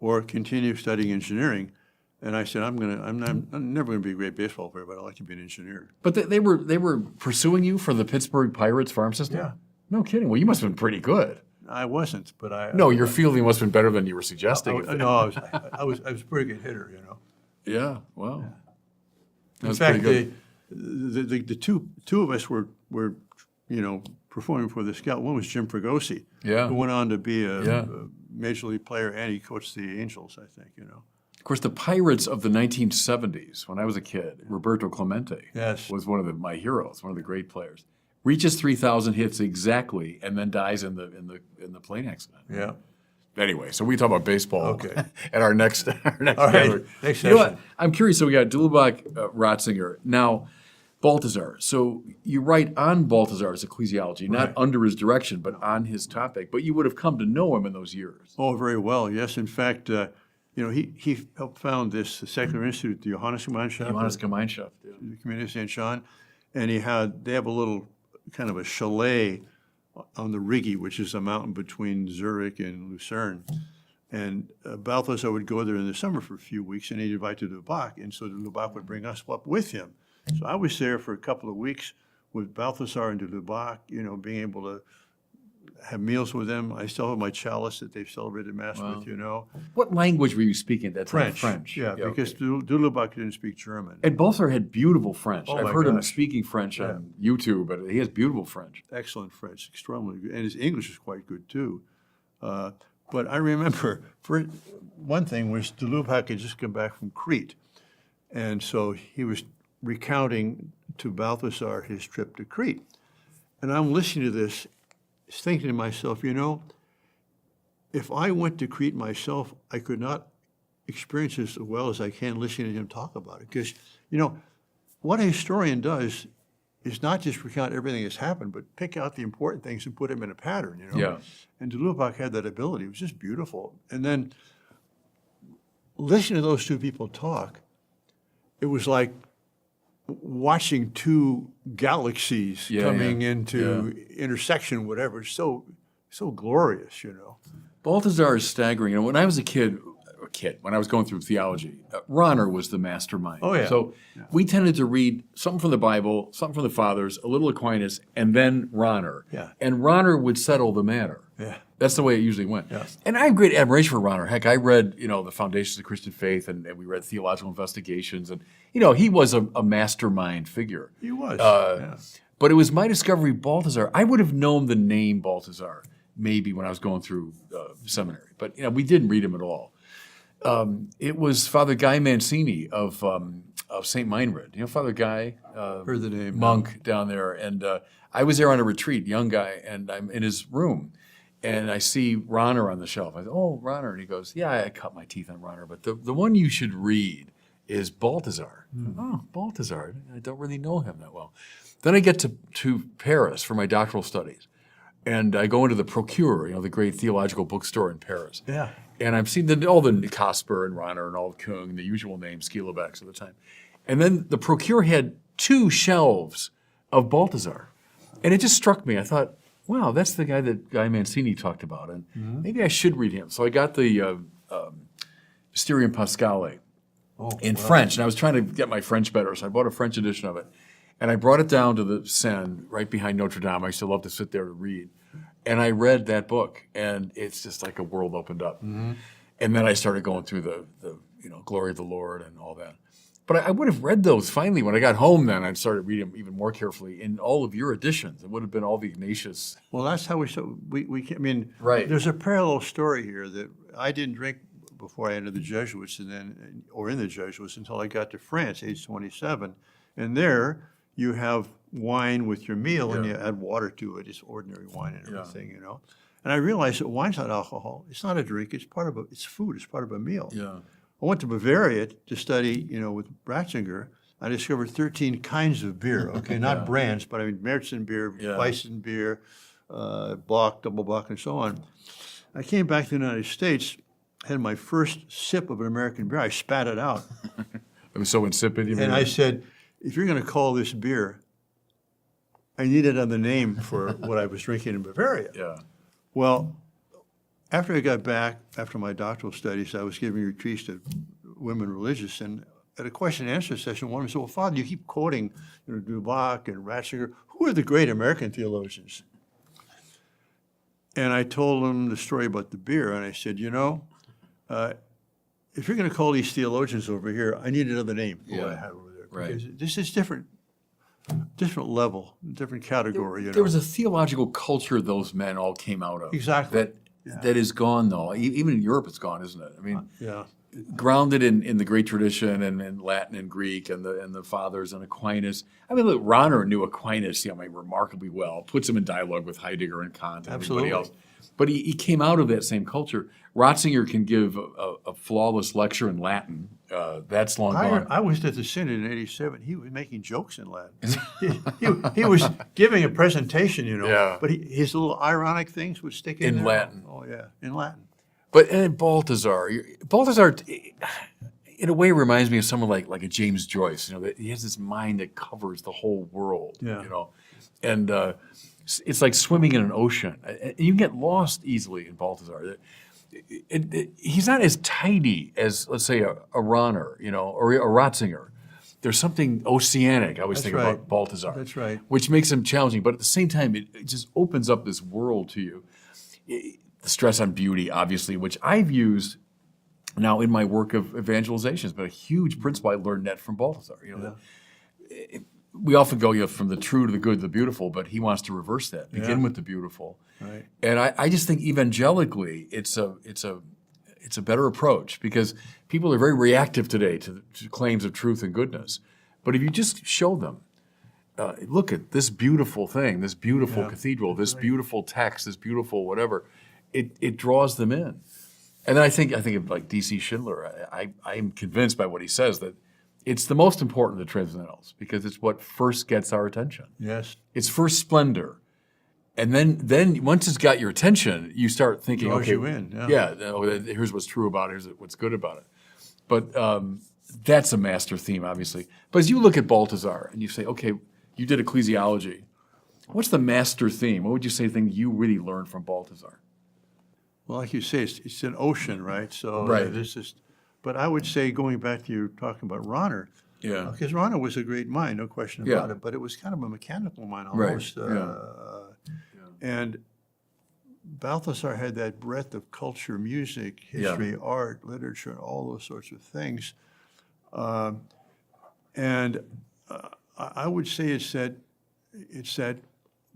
or continue studying engineering. And I said, I'm never going to be a great baseball player, but I'd like to be an engineer. But they were pursuing you for the Pittsburgh Pirates farm system? Yeah. No kidding. Well, you must have been pretty good. I wasn't, but I. No, your fielding must have been better than you were suggesting. No, I was a pretty good hitter, you know. Yeah, wow. In fact, the two of us were performing for the scout. One was Jim Fregosi, who went on to be a major league player, and he coached the Angels, I think, you know. Of course, the Pirates of the 1970s, when I was a kid, Roberto Clemente was one of my heroes, one of the great players. Reaches 3,000 hits exactly, and then dies in the plane accident. Yeah. Anyway, so we talk about baseball at our next All right, gathering. next You know session. what? I'm curious. So we got Lubac, Ratzinger. Now, Balthasar. So you write on Balthasar's ecclesiology, not under his direction, but on his topic. But you would have come to know him in those years. Oh, very well. Yes, in fact, he helped found this secular institute, the Johannesgemeinschaft, Johannesgemeinschaft. Yeah. the Community of St. John, and they have a little kind of a chalet on the Rigi, which is a mountain between Zurich and Lucerne. And Balthasar would go there in the summer for a few weeks, and he'd invite to Lubac, and so the Lubac would bring us up with him. So I was there for a couple of weeks with Balthasar and de Lubac, being able to have meals with them. I still have my chalice that they've celebrated Mass with, What language were you speaking at that time? French. Yeah, because de Lubac didn't speak German. And Balthasar had beautiful French. Oh, I've my heard him gosh. speaking French on YouTube, but he has beautiful French. Excellent French, extremely good. And his English is quite good, too. But I remember, for one thing was de Lubac had just come back from Crete. And so he was recounting to Balthasar his trip to Crete. And I'm listening to this, thinking to myself, if I went to Crete myself, I could not experience this as well as I can listening to him talk about it. Because, what a historian does is not just recount everything that's happened, but pick out the important things and put them in a pattern, Yeah. And de Lubac had that ability. It was just beautiful. And then listening to those two people talk, it was like watching two galaxies coming into intersection, whatever. It's so glorious, Balthasar is staggering. And when I was a kid, when I was going through theology, Ronner was the mastermind. Oh, yeah. So we tended to read something from the Bible, something from the Fathers, a little Aquinas, and then Ronner. Yeah. And Ronner would settle the matter. Yeah. That's the way it usually went. Yeah. And I have great admiration for Ronner. Heck, I read, the Foundations of Christian Faith, and we read Theological Investigations. And, he was a mastermind figure. He was. But it was my discovery, Balthasar. I would have known the name Balthasar maybe when I was going through seminary. But, we didn't read him at all. It was Father Guy Mancini of St. Meinrad. Father Guy, Heard the name. monk down there. And I was there on a retreat, young guy, and I'm in his room. And I see Ronner on the shelf. I go, oh, Ronner. And he goes, yeah, I cut my teeth on Ronner. But the one you should read is Balthasar. Oh, Balthasar. I don't really know him that well. Then I get to Paris for my doctoral studies. And I go into the Procure, the great theological bookstore in Paris. Yeah. And I've seen all the Casper and Ronner and all Kung, the usual names, Skielebecks at the time. And then the Procure had 2 shelves of Balthasar. And it just struck me. I thought, wow, that's the guy that Guy Mancini talked about. And maybe I should read him. So I got the Mysterium Pascale in French. And I was trying to get my French better, so I bought a French edition of it. And I brought it down to the Seine, right behind Notre Dame. I used to love to sit there to read. And I read that book, and it's just like a world opened up. And then I started going through the Glory of the Lord and all that. But I would have read those finally when I got home. Then I started reading them even more carefully in all of your editions. It would have been all the Ignatius. Well, that's how Right. There's a parallel story here that I didn't drink before I entered the Jesuits, or in the Jesuits, until I got to France, age 27, and there you have wine with your meal, and you add water to it. It's ordinary wine and everything, And I realized that wine's not alcohol. It's not a drink. It's it's food. It's part of a meal. Yeah. I went to Bavaria to study, with Ratzinger. I discovered 13 kinds of beer. Okay, not brands, but I mean Märzen beer, Weissen beer, Bock, double Bock, and so on. I came back to the United States, had my first sip of an American beer. I spat it out, It was so insipid. and I said, "If you're going to call this beer, I needed another name for what I was drinking in Bavaria. Yeah. Well, after I got back, after my doctoral studies, I was giving retreats to women religious, and at a question and answer session, one of them said, well, Father, you keep quoting Lubac and Ratzinger. Who are the great American theologians? And I told them the story about the beer, and I said, if you're going to call these theologians over here, I need another name for what I have over there. Right. Because this is different level, different category. There was a theological culture those men all came out of. Exactly. That is gone, though. Even in Europe, it's gone, isn't it? I mean, Yeah. grounded in the great tradition and Latin and Greek and the fathers and Aquinas. I mean, look, Rahner knew Aquinas, remarkably well. Puts him in dialogue with Heidegger and Kant and everybody else. But he came out of that same culture. Ratzinger can give a flawless lecture in Latin. That's long gone. I was at the Synod in '87. He was making jokes in Latin. he was giving a presentation, Yeah. but his little ironic things would stick in In there. Latin. Oh, yeah, in Latin. But and Balthasar, in a way, reminds me of someone like a James Joyce. That he has this mind that covers the whole world. Yeah. And it's like swimming in an ocean. You can get lost easily in Balthasar. He's not as tidy as, let's say, a Rahner, or a Ratzinger. There's something oceanic, I always think about Balthasar. That's right. Which makes him challenging, but at the same time, it just opens up this world to you. The stress on beauty, obviously, which I've used now in my work of evangelization. It's been a huge principle. I learned that from Balthasar. We often go from the true to the good to the beautiful, but he wants to reverse that. Begin with the beautiful. Right. And I just think evangelically, it's a better approach because people are very reactive today to claims of truth and goodness. But if you just show them, look at this beautiful thing, this beautiful cathedral, this beautiful text, this beautiful whatever, it draws them in. And then I think of like D.C. Schindler. I'm convinced by what he says that it's the most important of the transcendentals because it's what first gets our attention. Yes. It's first splendor. And then once it's got your attention, you start thinking, Draws okay, you in, here's what's true about it, here's what's good about it. But that's a master theme, obviously. But as you look at Balthasar and you say, okay, you did ecclesiology. What's the master theme? What would you say the thing you really learned from Balthasar? Well, like you say, it's an ocean, right? So Right. But I would say, going back to you talking about Rahner, Yeah. because Rahner was a great mind, no question about it, but it was kind of a mechanical mind almost. And Balthasar had that breadth of culture, music, history, art, literature, and all those sorts of things. And I would say it's that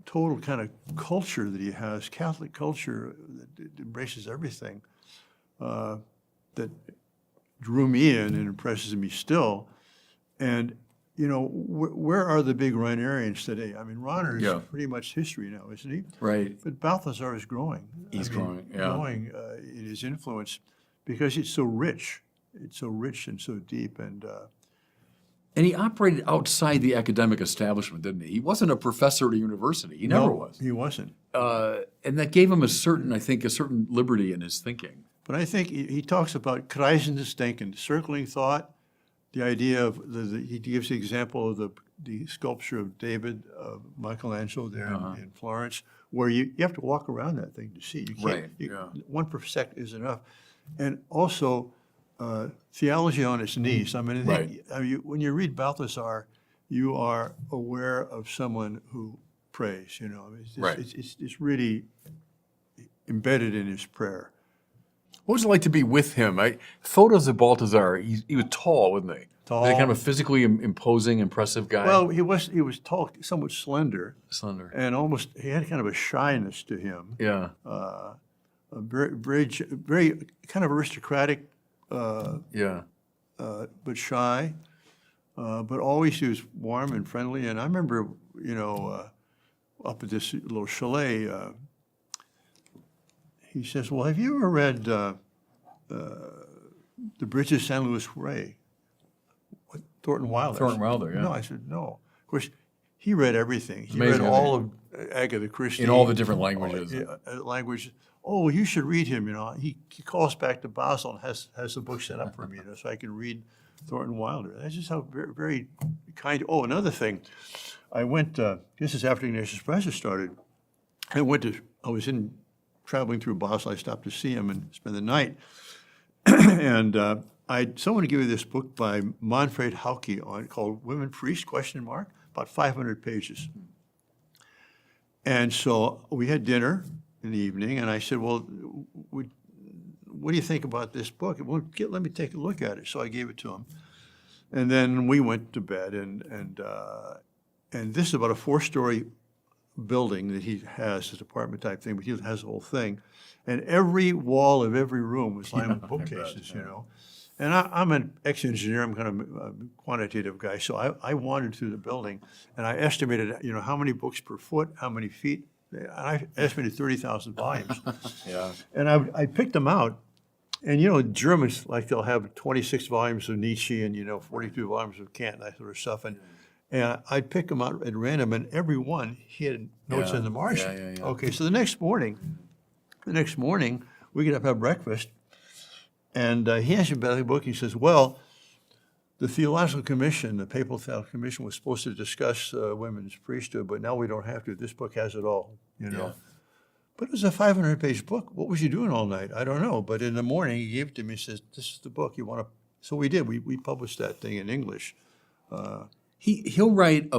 total kind of culture that he has, Catholic culture that embraces everything, that drew me in and impresses me still. And, where are the big Rahnerians today? I mean, Rahner is pretty much history now, isn't he? Right. But Balthasar is growing. Growing In his influence because it's so rich. It's so rich and so deep. And he operated outside the academic establishment, didn't he? He wasn't a professor at a university. He never was. He wasn't. And that gave him a certain liberty in his thinking. But I think he talks about kreisendes Denken, circling thought, the idea of, he gives the example of the sculpture of David, Michelangelo there in Florence, where you have to walk around that thing to see. You can't, 1 per second is enough. And also, theology on its knees. I mean, when you read Balthasar, you are aware of someone who prays, it's really embedded in his prayer. What was it like to be with him? Photos of Balthasar, he was tall, wasn't he? Tall. Was he kind of a physically imposing, impressive guy? Well, he was tall, somewhat slender. Slender. And he had kind of a shyness to him. Yeah. A very kind of aristocratic, but shy. But always he was warm and friendly. And I remember, up at this little chalet, he says, well, have you ever read The Bridge of San Luis Rey? Thornton Wilder. Thornton Wilder, yeah. No, I said, no. Of course, he read everything. He amazing, read all of Agatha Christie. In all the different languages. Languages. Oh, you should read him, He calls back to Basel and has the book set up for me, so I can read Thornton Wilder. That's just how very, very kind. Oh, another thing. I went, this is after Ignatius Press started. I was traveling through Basel. I stopped to see him and spend the night. And someone gave me this book by Manfred Hauke called Women Priests, ? About 500 pages. And so we had dinner in the evening, and I said, well, what do you think about this book? Well, let me take a look at it. So I gave it to him. And then we went to bed, and this is about a 4-story building that he has, this apartment type thing, but he has the whole thing. And every wall of every room was lined with bookcases, you know. And I'm an ex-engineer, I'm kind of a quantitative guy, so I wandered through the building, and I estimated, you know, how many books per foot, how many feet. I estimated 30,000 volumes. Yeah. And I picked them out. And, you know, Germans, like, they'll have 26 volumes of Nietzsche and, you know, 42 volumes of Kant and that sort of stuff. And I'd pick them out at random, and every one, he had notes in the margin. Yeah. Okay, so the next morning, we get up, have breakfast, and he asked me about the book. He says, well, the Theological Commission, the Papal Theological Commission, was supposed to discuss women's priesthood, but now we don't have to. This book has it all, you know. Yeah. But it was a 500-page book. What was you doing all night? I don't know. But in the morning, he gave it to me. He says, this is the book you want to. So we did. We published that thing in English. He'll write,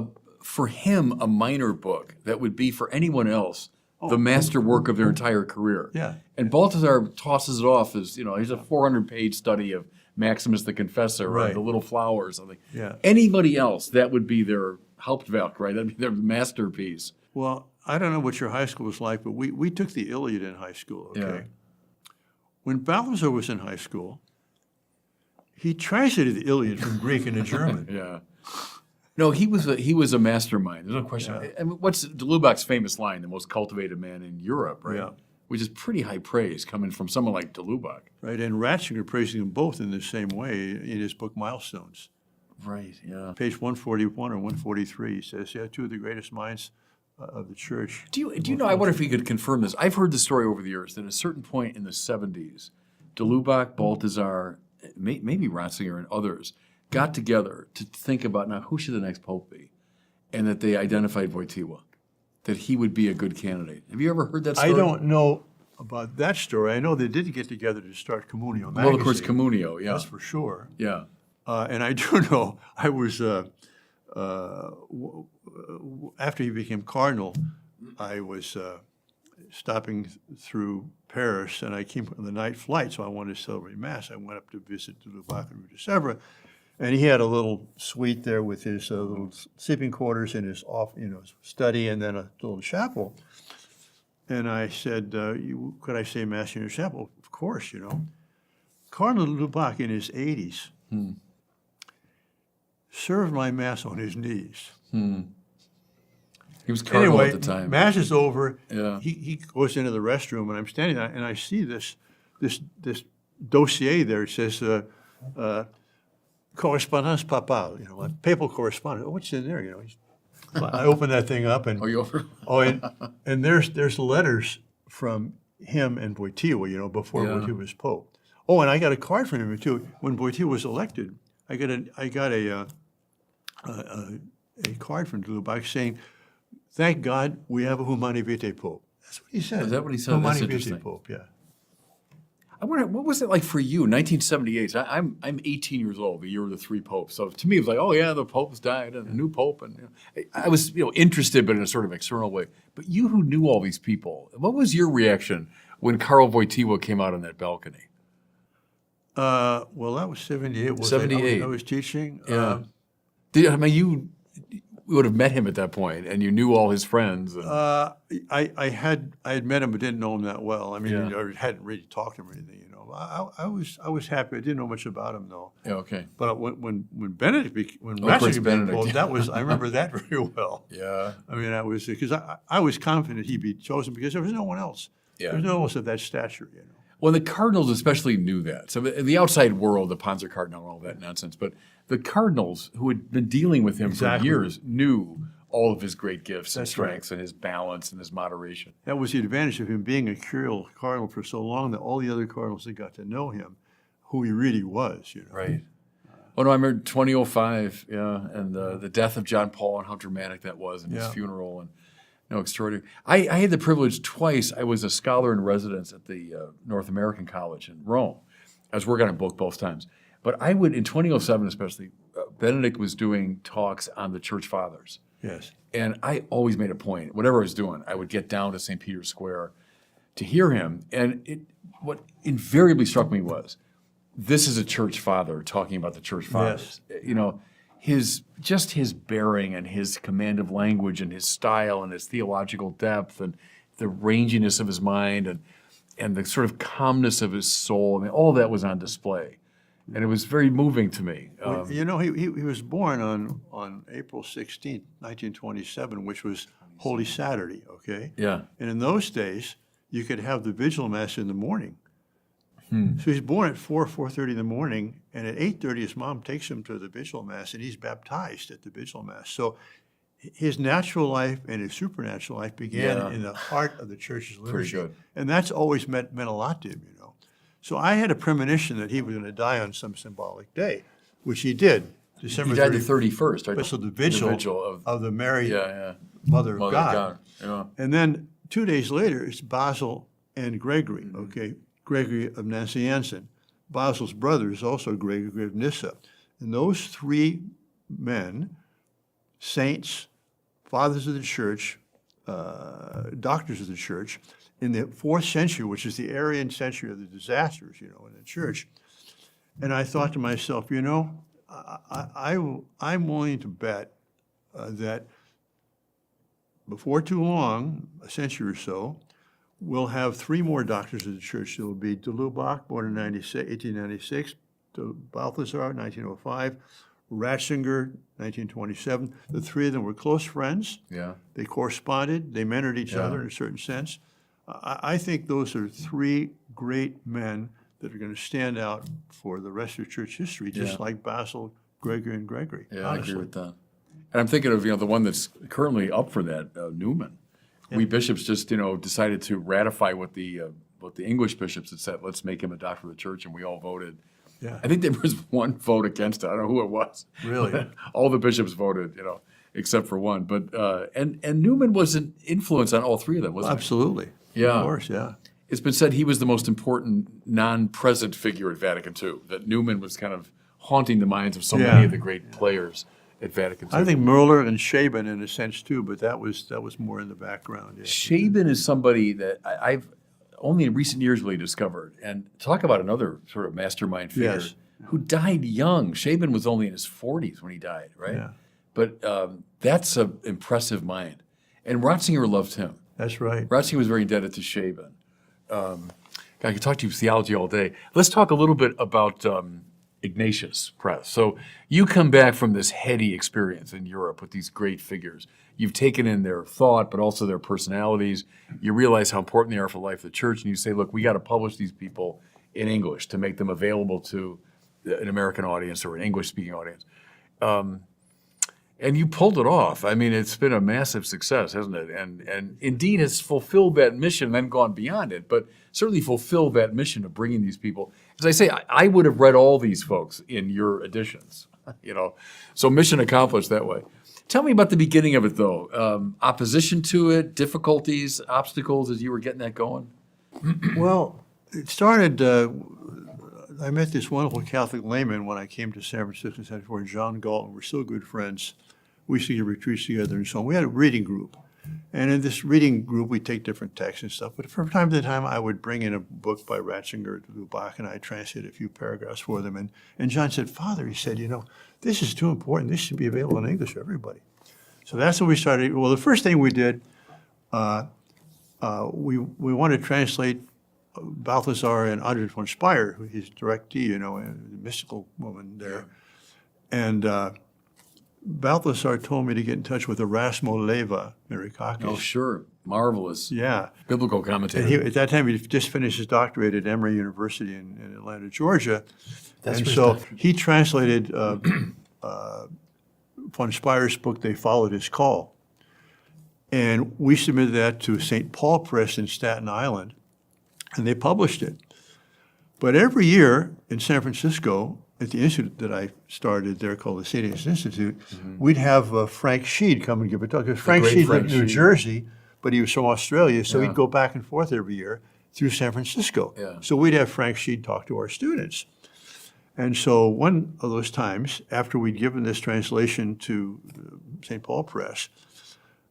for him, a minor book that would be for anyone else the masterwork of their entire career. Yeah. And Balthasar tosses it off as, you know, he's a 400-page study of Maximus the Confessor or Right. The Little Flower or something. Yeah. Anybody else, that would be their Hauptwerk, right? That'd be their masterpiece. Well, I don't know what your high school was like, but we took the Iliad in high school, okay? Yeah. When Balthasar was in high school, he translated the Iliad from Greek into German. Yeah. No, he was a mastermind. There's no question. Yeah. I mean, what's Lubac's famous line, the most cultivated man in Europe, right? Yeah. Which is pretty high praise coming from someone like de Lubac. Right, and Ratzinger praising them both in the same way in his book Milestones. Right, yeah. Page 141 or 143, he says, yeah, two of the greatest minds of the church. Do you know, I wonder if you could confirm this. I've heard the story over the years that at a certain point in the 70s, de Lubac, Balthasar, maybe Ratzinger and others got together to think about, now, who should the next pope be? And that they identified Wojtyła, that he would be a good candidate. Have you ever heard that story? I don't know about that story. I know they did get together to start Communio magazine. Well, of course, Communio, yeah. That's for sure. Yeah. And I do know I was, after he became cardinal, I was stopping through Paris, and I came on the night flight, so I wanted to celebrate Mass. I went up to visit the Lubac and Rue de Sèvres, and he had a little suite there with his little sleeping quarters and his study, and then a little chapel. And I said, could I say Mass in your chapel? Of course, you know. Cardinal Lubac in his 80s served my Mass on his knees. He was cardinal Anyway, at the time. Mass is over. Yeah. He goes into the restroom, and I'm standing there, and I see this dossier there. It says correspondance papale, you know, papal correspondence. Oh, what's in there? You know, I open that thing up, and Are you over? and there's letters from him and Wojtyła, you know, before Wojtyła was pope. Oh, and I got a card from him too. When Wojtyła was elected, I got a card from Lubac saying, "Thank God we have a Humani Vitae Pope." That's what he said. Is that what he said? Humani That's Vitae interesting. Pope, yeah. I wonder, what was it like for you, 1978? So I'm 18 years old, the year of the three popes. So to me, it was like, oh yeah, the popes died and a new pope, and you know, I was interested, but in a sort of external way. But you who knew all these people, what was your reaction when Karl Wojtyła came out on that balcony? Well, that was 78. 78. I was teaching. Yeah. You would have met him at that point, and you knew all his friends. And, I had met him, but didn't know him that well. I mean, Yeah. I hadn't really talked to him or anything. You know, I was happy. I didn't know much about him though. yeah, okay. But when Benedict when of course, Ratzinger became Benedict, pope, yeah. that was I remember that very well. Yeah. I mean, that was because I was confident he'd be chosen because there was no one else. Yeah. There was no one else of that stature. You know. Well, the cardinals especially knew that. So in the outside world, the Panzer Cardinal and all that nonsense, but the cardinals who had been dealing with him for Exactly. years knew all of his great gifts and That's right. strengths and his balance and his moderation. That was the advantage of him being a curial cardinal for so long that all the other cardinals that got to know him, who he really was. You know. Right. Oh, no, I remember 2005, yeah, and the death of John Paul and how dramatic that was, and his Yeah. funeral, and extraordinary. I had the privilege twice. I was a scholar in residence at the North American College in Rome. I was working on a book both times. But I would, in 2007 especially, Benedict was doing talks on the Church Fathers. Yes. And I always made a point, whatever I was doing, I would get down to St. Peter's Square to hear him. And what invariably struck me was, this is a church father talking about the church fathers. You know, his bearing and his command of language and his style and his theological depth and the ranginess of his mind and the sort of calmness of his soul. I mean, all that was on display. And it was very moving to me. Well, you know, he was born on April 16th, 1927, which was Holy Saturday, okay? Yeah. And in those days, you could have the vigil mass in the morning. So he's born at 4:30 in the morning, and at 8:30 his mom takes him to the vigil mass, and he's baptized at the vigil mass. So his natural life and his supernatural life began in the heart of the church's liturgy. Pretty good. And that's always meant a lot to him, you know. So I had a premonition that he was going to die on some symbolic day, which he did. December He died the 31st. 31st, right? So the vigil of the Mary, yeah. Mother of Mother God. of God. Yeah. And then 2 days later, it's Basil and Gregory, okay? Gregory of Nazianzen. Basil's brother is also Gregory of Nyssa. And those three men, saints, fathers of the church, doctors of the church, in the 4th century, which is the Arian century of the disasters, you know, in the church. And I thought to myself, you know, I'm willing to bet that before too long, a century or so, we'll have 3 more doctors of the church. There will be de Lubac, born in 1896, de Balthasar, 1905, Ratzinger, 1927. The 3 of them were close friends. Yeah. They corresponded. They mentored each other in a certain sense. I think those are 3 great men that are going to stand out for the rest of church history, just like Basil, Gregory, and Gregory. Yeah, honestly. I agree with that. And I'm thinking of, the one that's currently up for that, Newman. We bishops just, decided to ratify what the English bishops had said. Let's make him a doctor of the church, and we all voted. Yeah. I think there was one vote against it. I don't know who it was. Really? All the bishops voted, except for one. But and Newman was an influence on all 3 of them, wasn't he? Absolutely. Yeah. Of course, yeah. It's been said he was the most important non-present figure at Vatican II. That Newman was kind of haunting the minds of so many of the great players at Vatican II. I think Mueller and Shaben in a sense too, but that was more in the background. Yeah. Shaben is somebody that I've only in recent years really discovered. And talk about another sort of mastermind figure Yes. who died young. Shaben was only in his 40s when he died, right? Yeah. But that's an impressive mind. And Ratzinger loved him. That's right. Ratzinger was very indebted to Shaben. I could talk to you theology all day. Let's talk a little bit about Ignatius Press. So you come back from this heady experience in Europe with these great figures. You've taken in their thought, but also their personalities. You realize how important they are for the life of the church, and you say, look, we got to publish these people in English to make them available to an American audience or an English-speaking audience. And you pulled it off. I mean, it's been a massive success, hasn't it? And indeed has fulfilled that mission, then gone beyond it, but certainly fulfilled that mission of bringing these people. As I say, I would have read all these folks in your editions, So mission accomplished that way. Tell me about the beginning of it, though. Opposition to it, difficulties, obstacles as you were getting that going? Well, it started, I met this wonderful Catholic layman when I came to San Francisco, John Galton. We're still good friends. We used to get retreats together and so on. We had a reading group. And in this reading group, we take different texts and stuff. But from time to time, I would bring in a book by Ratzinger to Lubac, and I'd translate a few paragraphs for them. And John said, Father, he said, this is too important. This should be available in English for everybody. So that's when we started. Well, the first thing we did, we wanted to translate Balthasar and Andres von Speyer, who his directee, the mystical woman there. And Balthasar told me to get in touch with Erasmo Leva Mirikakis. Oh, sure. Marvelous. Yeah. Biblical commentator. And at that time, he just finished his doctorate at Emory University in Atlanta, Georgia. That's and where so his doctorate- he translated von Speyer's book, They Followed His Call. And we submitted that to St. Paul Press in Staten Island, and they published it. But every year in San Francisco, at the institute that I started there called the St. Anne's Institute, we'd have Frank Sheed come and give a talk. Because Frank great Sheed Frank lived in New Sheed. Jersey, but he was from Australia, so Yeah. he'd go back and forth every year through San Francisco. Yeah. So we'd have Frank Sheed talk to our students. And so one of those times, after we'd given this translation to St. Paul Press,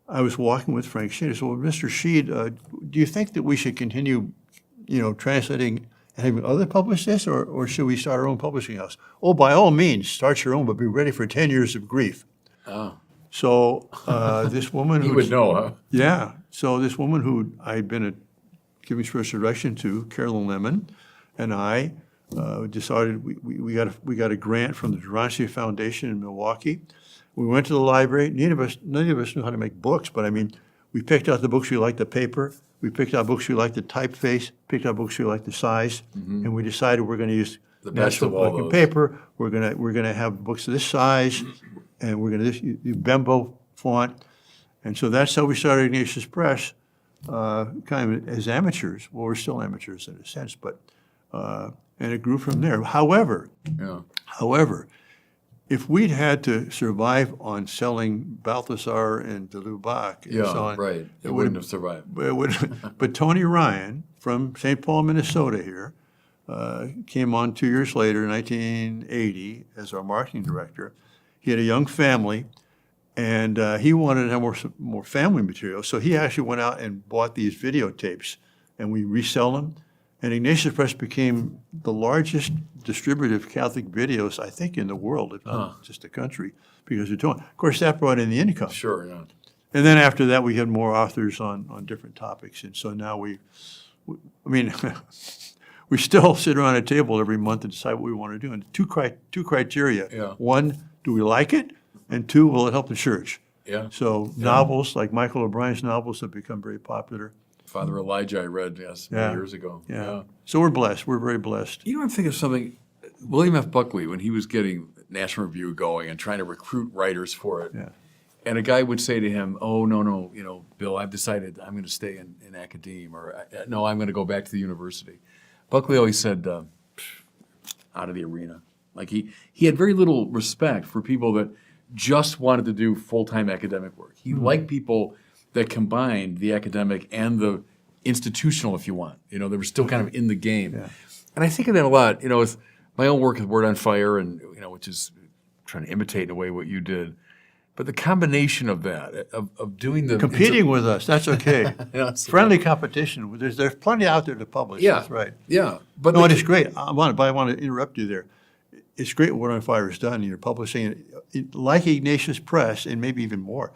I was walking with Frank Sheed. I said, well, Mr. Sheed, do you think that we should continue, translating and having others publish this, or should we start our own publishing house? Oh, by all means, start your own, but be ready for 10 years of grief. Oh, So this woman he who would know, huh? yeah. So this woman who I'd been giving spiritual direction to, Carolyn Lemon, and I decided we got a grant from the Durancy Foundation in Milwaukee. We went to the library. None of us knew how to make books, but I mean, we picked out the books we liked the paper. We picked out books we liked the typeface. Picked out books we liked the size, and we decided we're going to use The best of all natural those. paper. We're gonna have books of this size, and we're gonna use Bembo font. And so that's how we started Ignatius Press, kind of as amateurs. Well, we're still amateurs in a sense, but and it grew from there. However, if we'd had to survive on selling Balthasar and the Lubac and so on, right. It wouldn't have survived. but Tony Ryan from St. Paul, Minnesota here, came on 2 years later, 1980, as our marketing director. He had a young family, and he wanted to have more family material. So he actually went out and bought these videotapes, and we resell them. And Ignatius Press became the largest distributor of Catholic videos, I think, in the world, if not just the country, because of Tony. Of course, that brought in the income. Sure, yeah. And then after that, we had more authors on different topics. And so now we still sit around a table every month and decide what we want to do. And two criteria. Yeah. One, do we like it? And two, will it help the church? Yeah. So novels, like Michael O'Brien's novels, have become very popular. Father Elijah I read, many years ago. Yeah. So we're blessed. We're very blessed. You know, I'm thinking of something. William F. Buckley, when he was getting National Review going and trying to recruit writers for it, Yeah. and a guy would say to him, "Oh, no, Bill, I've decided I'm going to stay in academia," or "No, I'm going to go back to the university." Buckley always said, "Out of the arena." Like he had very little respect for people that just wanted to do full-time academic work. He liked people that combined the academic and the institutional, if you want. They were still kind of in the game. Yeah. And I think of that a lot, with my own work with Word on Fire, and which is trying to imitate in a way what you did. But the combination of that, of doing the Competing with us, that's okay. it's- Friendly competition. There's plenty out there to publish. Yeah, That's right. Yeah, but No, it is great. I want to interrupt you there. It's great what Word on Fire has done. You're publishing it, like Ignatius Press, and maybe even more.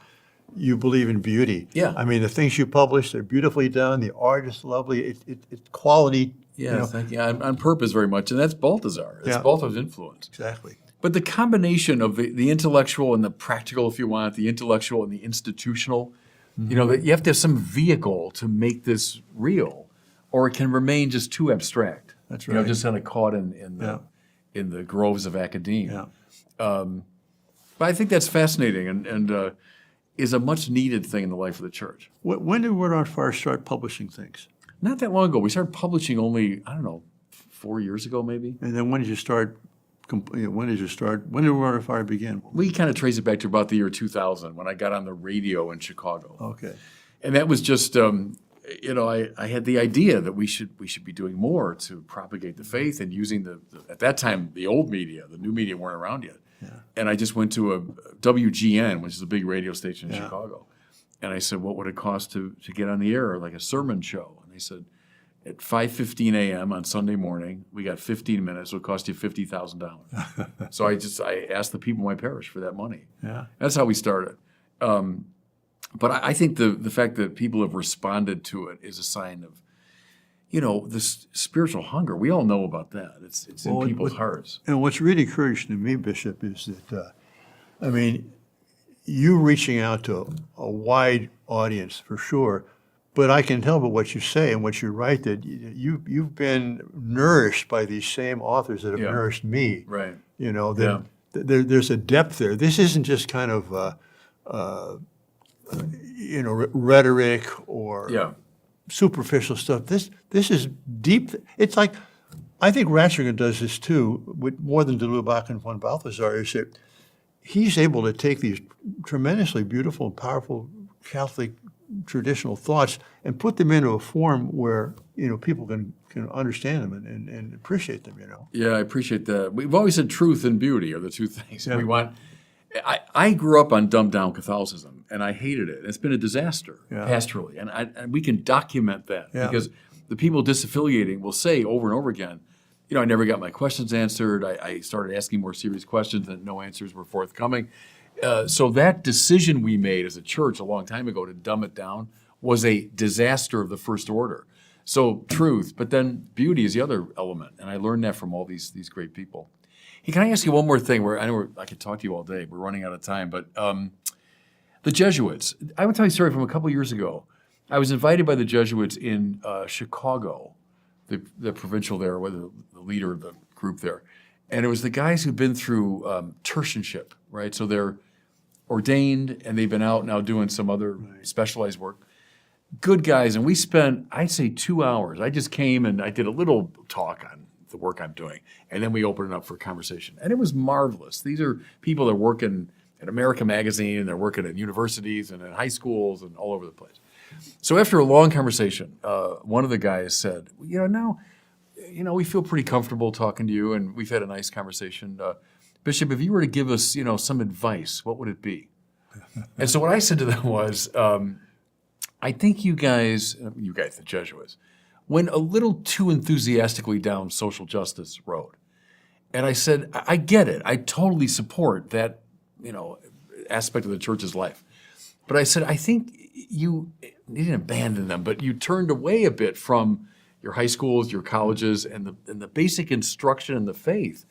You believe in beauty. Yeah. I mean, the things you publish, they're beautifully done. The art is lovely. It's quality. Yeah, thank you. On purpose very much, and that's Balthasar. It's Yeah. Balthasar's influence. Exactly. But the combination of the intellectual and the practical, if you want, the intellectual and the institutional, that you have to have some vehicle to make this real, or it can remain just too abstract. That's right. Just kind of caught in the groves of academia. Yeah. But I think that's fascinating and is a much needed thing in the life of the church. When did Word on Fire start publishing things? Not that long ago. We started publishing only, 4 years ago maybe. And then when did you start? When did Word on Fire begin? We kind of trace it back to about the year 2000 when I got on the radio in Chicago. Okay. And that was just, I had the idea that we should be doing more to propagate the faith and using at that time, the old media. The new media weren't around yet. Yeah. And I just went to a WGN, which is a big radio station in Yeah. Chicago. And I said, what would it cost to get on the air, like a sermon show? And they said, at 5:15 a.m. on Sunday morning, we got 15 minutes. It'll cost you $50,000. So I asked the people in my parish for that money. Yeah. That's how we started. But I think the fact that people have responded to it is a sign of, this spiritual hunger. We all know about that. It's in people's hearts. And what's really encouraging to me, Bishop, is that, you reaching out to a wide audience for sure, but I can tell by what you say and what you write that you've been nourished by these same authors that have nourished me. Right. There's a depth there. This isn't just kind of, rhetoric or superficial stuff. This is deep. It's like I think Ratzinger does this too, with more than the Lubac and von Balthasar, is that he's able to take these tremendously beautiful, powerful Catholic traditional thoughts and put them into a form where, people can understand them and appreciate them, Yeah, I appreciate that. We've always said truth and beauty are the two things Yeah. we want. I grew up on dumbed down Catholicism, and I hated it. It's been a disaster pastorally, and we can document that because the people disaffiliating will say over and over again, I never got my questions answered. I started asking more serious questions, and no answers were forthcoming. So that decision we made as a church a long time ago to dumb it down was a disaster of the first order. So truth, but then beauty is the other element, and I learned that from all these great people. Hey, can I ask you one more thing? I know I could talk to you all day. We're running out of time, but the Jesuits. I would tell you a story from a couple years ago. I was invited by the Jesuits in Chicago, the provincial there, or the leader of the group there, and it was the guys who've been through tertianship, right? So they're ordained, and they've been out now doing some other specialized work. Good guys, and we spent, I'd say, 2 hours. I just came and I did a little talk on the work I'm doing, and then we opened it up for conversation. And it was marvelous. These are people that are working at America Magazine, and they're working at universities and in high schools and all over the place. So after a long conversation, one of the guys said, now, we feel pretty comfortable talking to you, and we've had a nice conversation. Bishop, if you were to give us, some advice, what would it be? And so what I said to them was, I think you guys, the Jesuits, went a little too enthusiastically down social justice road. And I said, I get it. I totally support that, aspect of the church's life. But I said, I think you didn't abandon them, but you turned away a bit from your high schools, your colleges, and the basic instruction in the faith.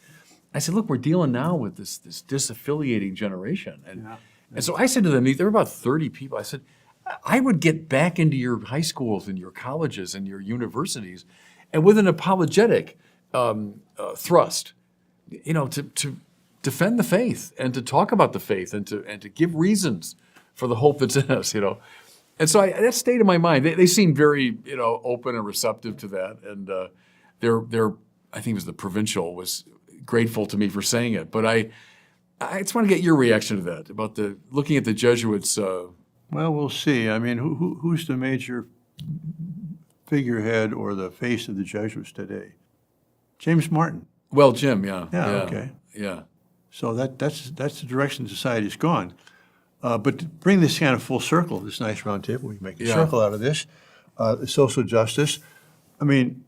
I said, look, we're dealing now with this disaffiliating generation. And so I said to them, there were about 30 people. I said, I would get back into your high schools and your colleges and your universities, and with an apologetic thrust, to defend the faith and to talk about the faith and to give reasons for the hope that's in us, And so that stayed in my mind. They seemed very, open and receptive to that, and their I think it was the provincial was grateful to me for saying it. But I just want to get your reaction to that about looking at the Jesuits. Well, we'll see. I mean, who's the major figurehead or the face of the Jesuits today? James Martin. Well, Jim, yeah. Yeah, okay. Yeah. So that's the direction society's gone. But to bring this kind of full circle, this nice round table, we can make a circle out of this, social justice. I mean,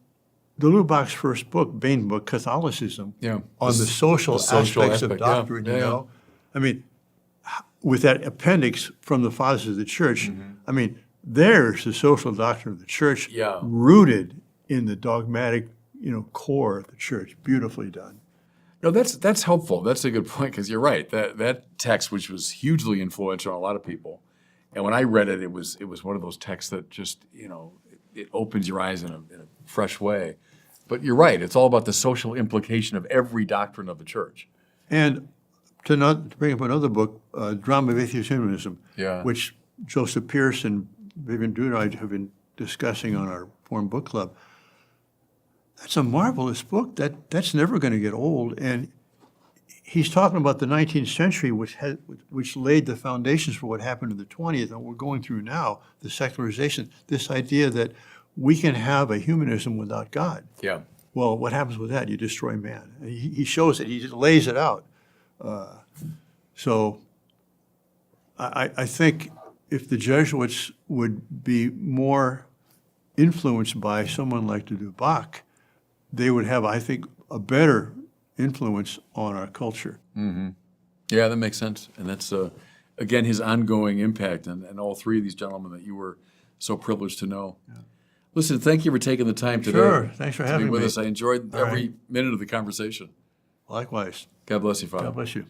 the Lubac's first book, main book, Catholicism, on the social aspects of doctrine, I mean, with that appendix from the fathers of the church, I mean, there's the social doctrine of the church rooted in the dogmatic, core of the church. Beautifully done. No, that's helpful. That's a good point, because you're right. That text, which was hugely influential on a lot of people, and when I read it, it was one of those texts that just, it opens your eyes in a fresh way. But you're right. It's all about the social implication of every doctrine of the church. And to bring up another book, Drama of Atheist Humanism, which Joseph Pierce and Vivian Dude and I have been discussing on our Forum Book Club. That's a marvelous book. That's never going to get old. And he's talking about the 19th century, which laid the foundations for what happened in the 20th, and we're going through now, the secularization, this idea that we can have a humanism without God. Yeah. Well, what happens with that? You destroy man. And he shows it. He just lays it out. So I think if the Jesuits would be more influenced by someone like the Lubac, they would have, I think, a better influence on our culture. Mm-hmm. Yeah, that makes sense. And that's, again, his ongoing impact and all three of these gentlemen that you were so privileged to know. Yeah. Listen, thank you for taking the time today. Sure. Thanks for having me. With us. I enjoyed every minute of the conversation. Likewise. God bless you, Father. God bless you.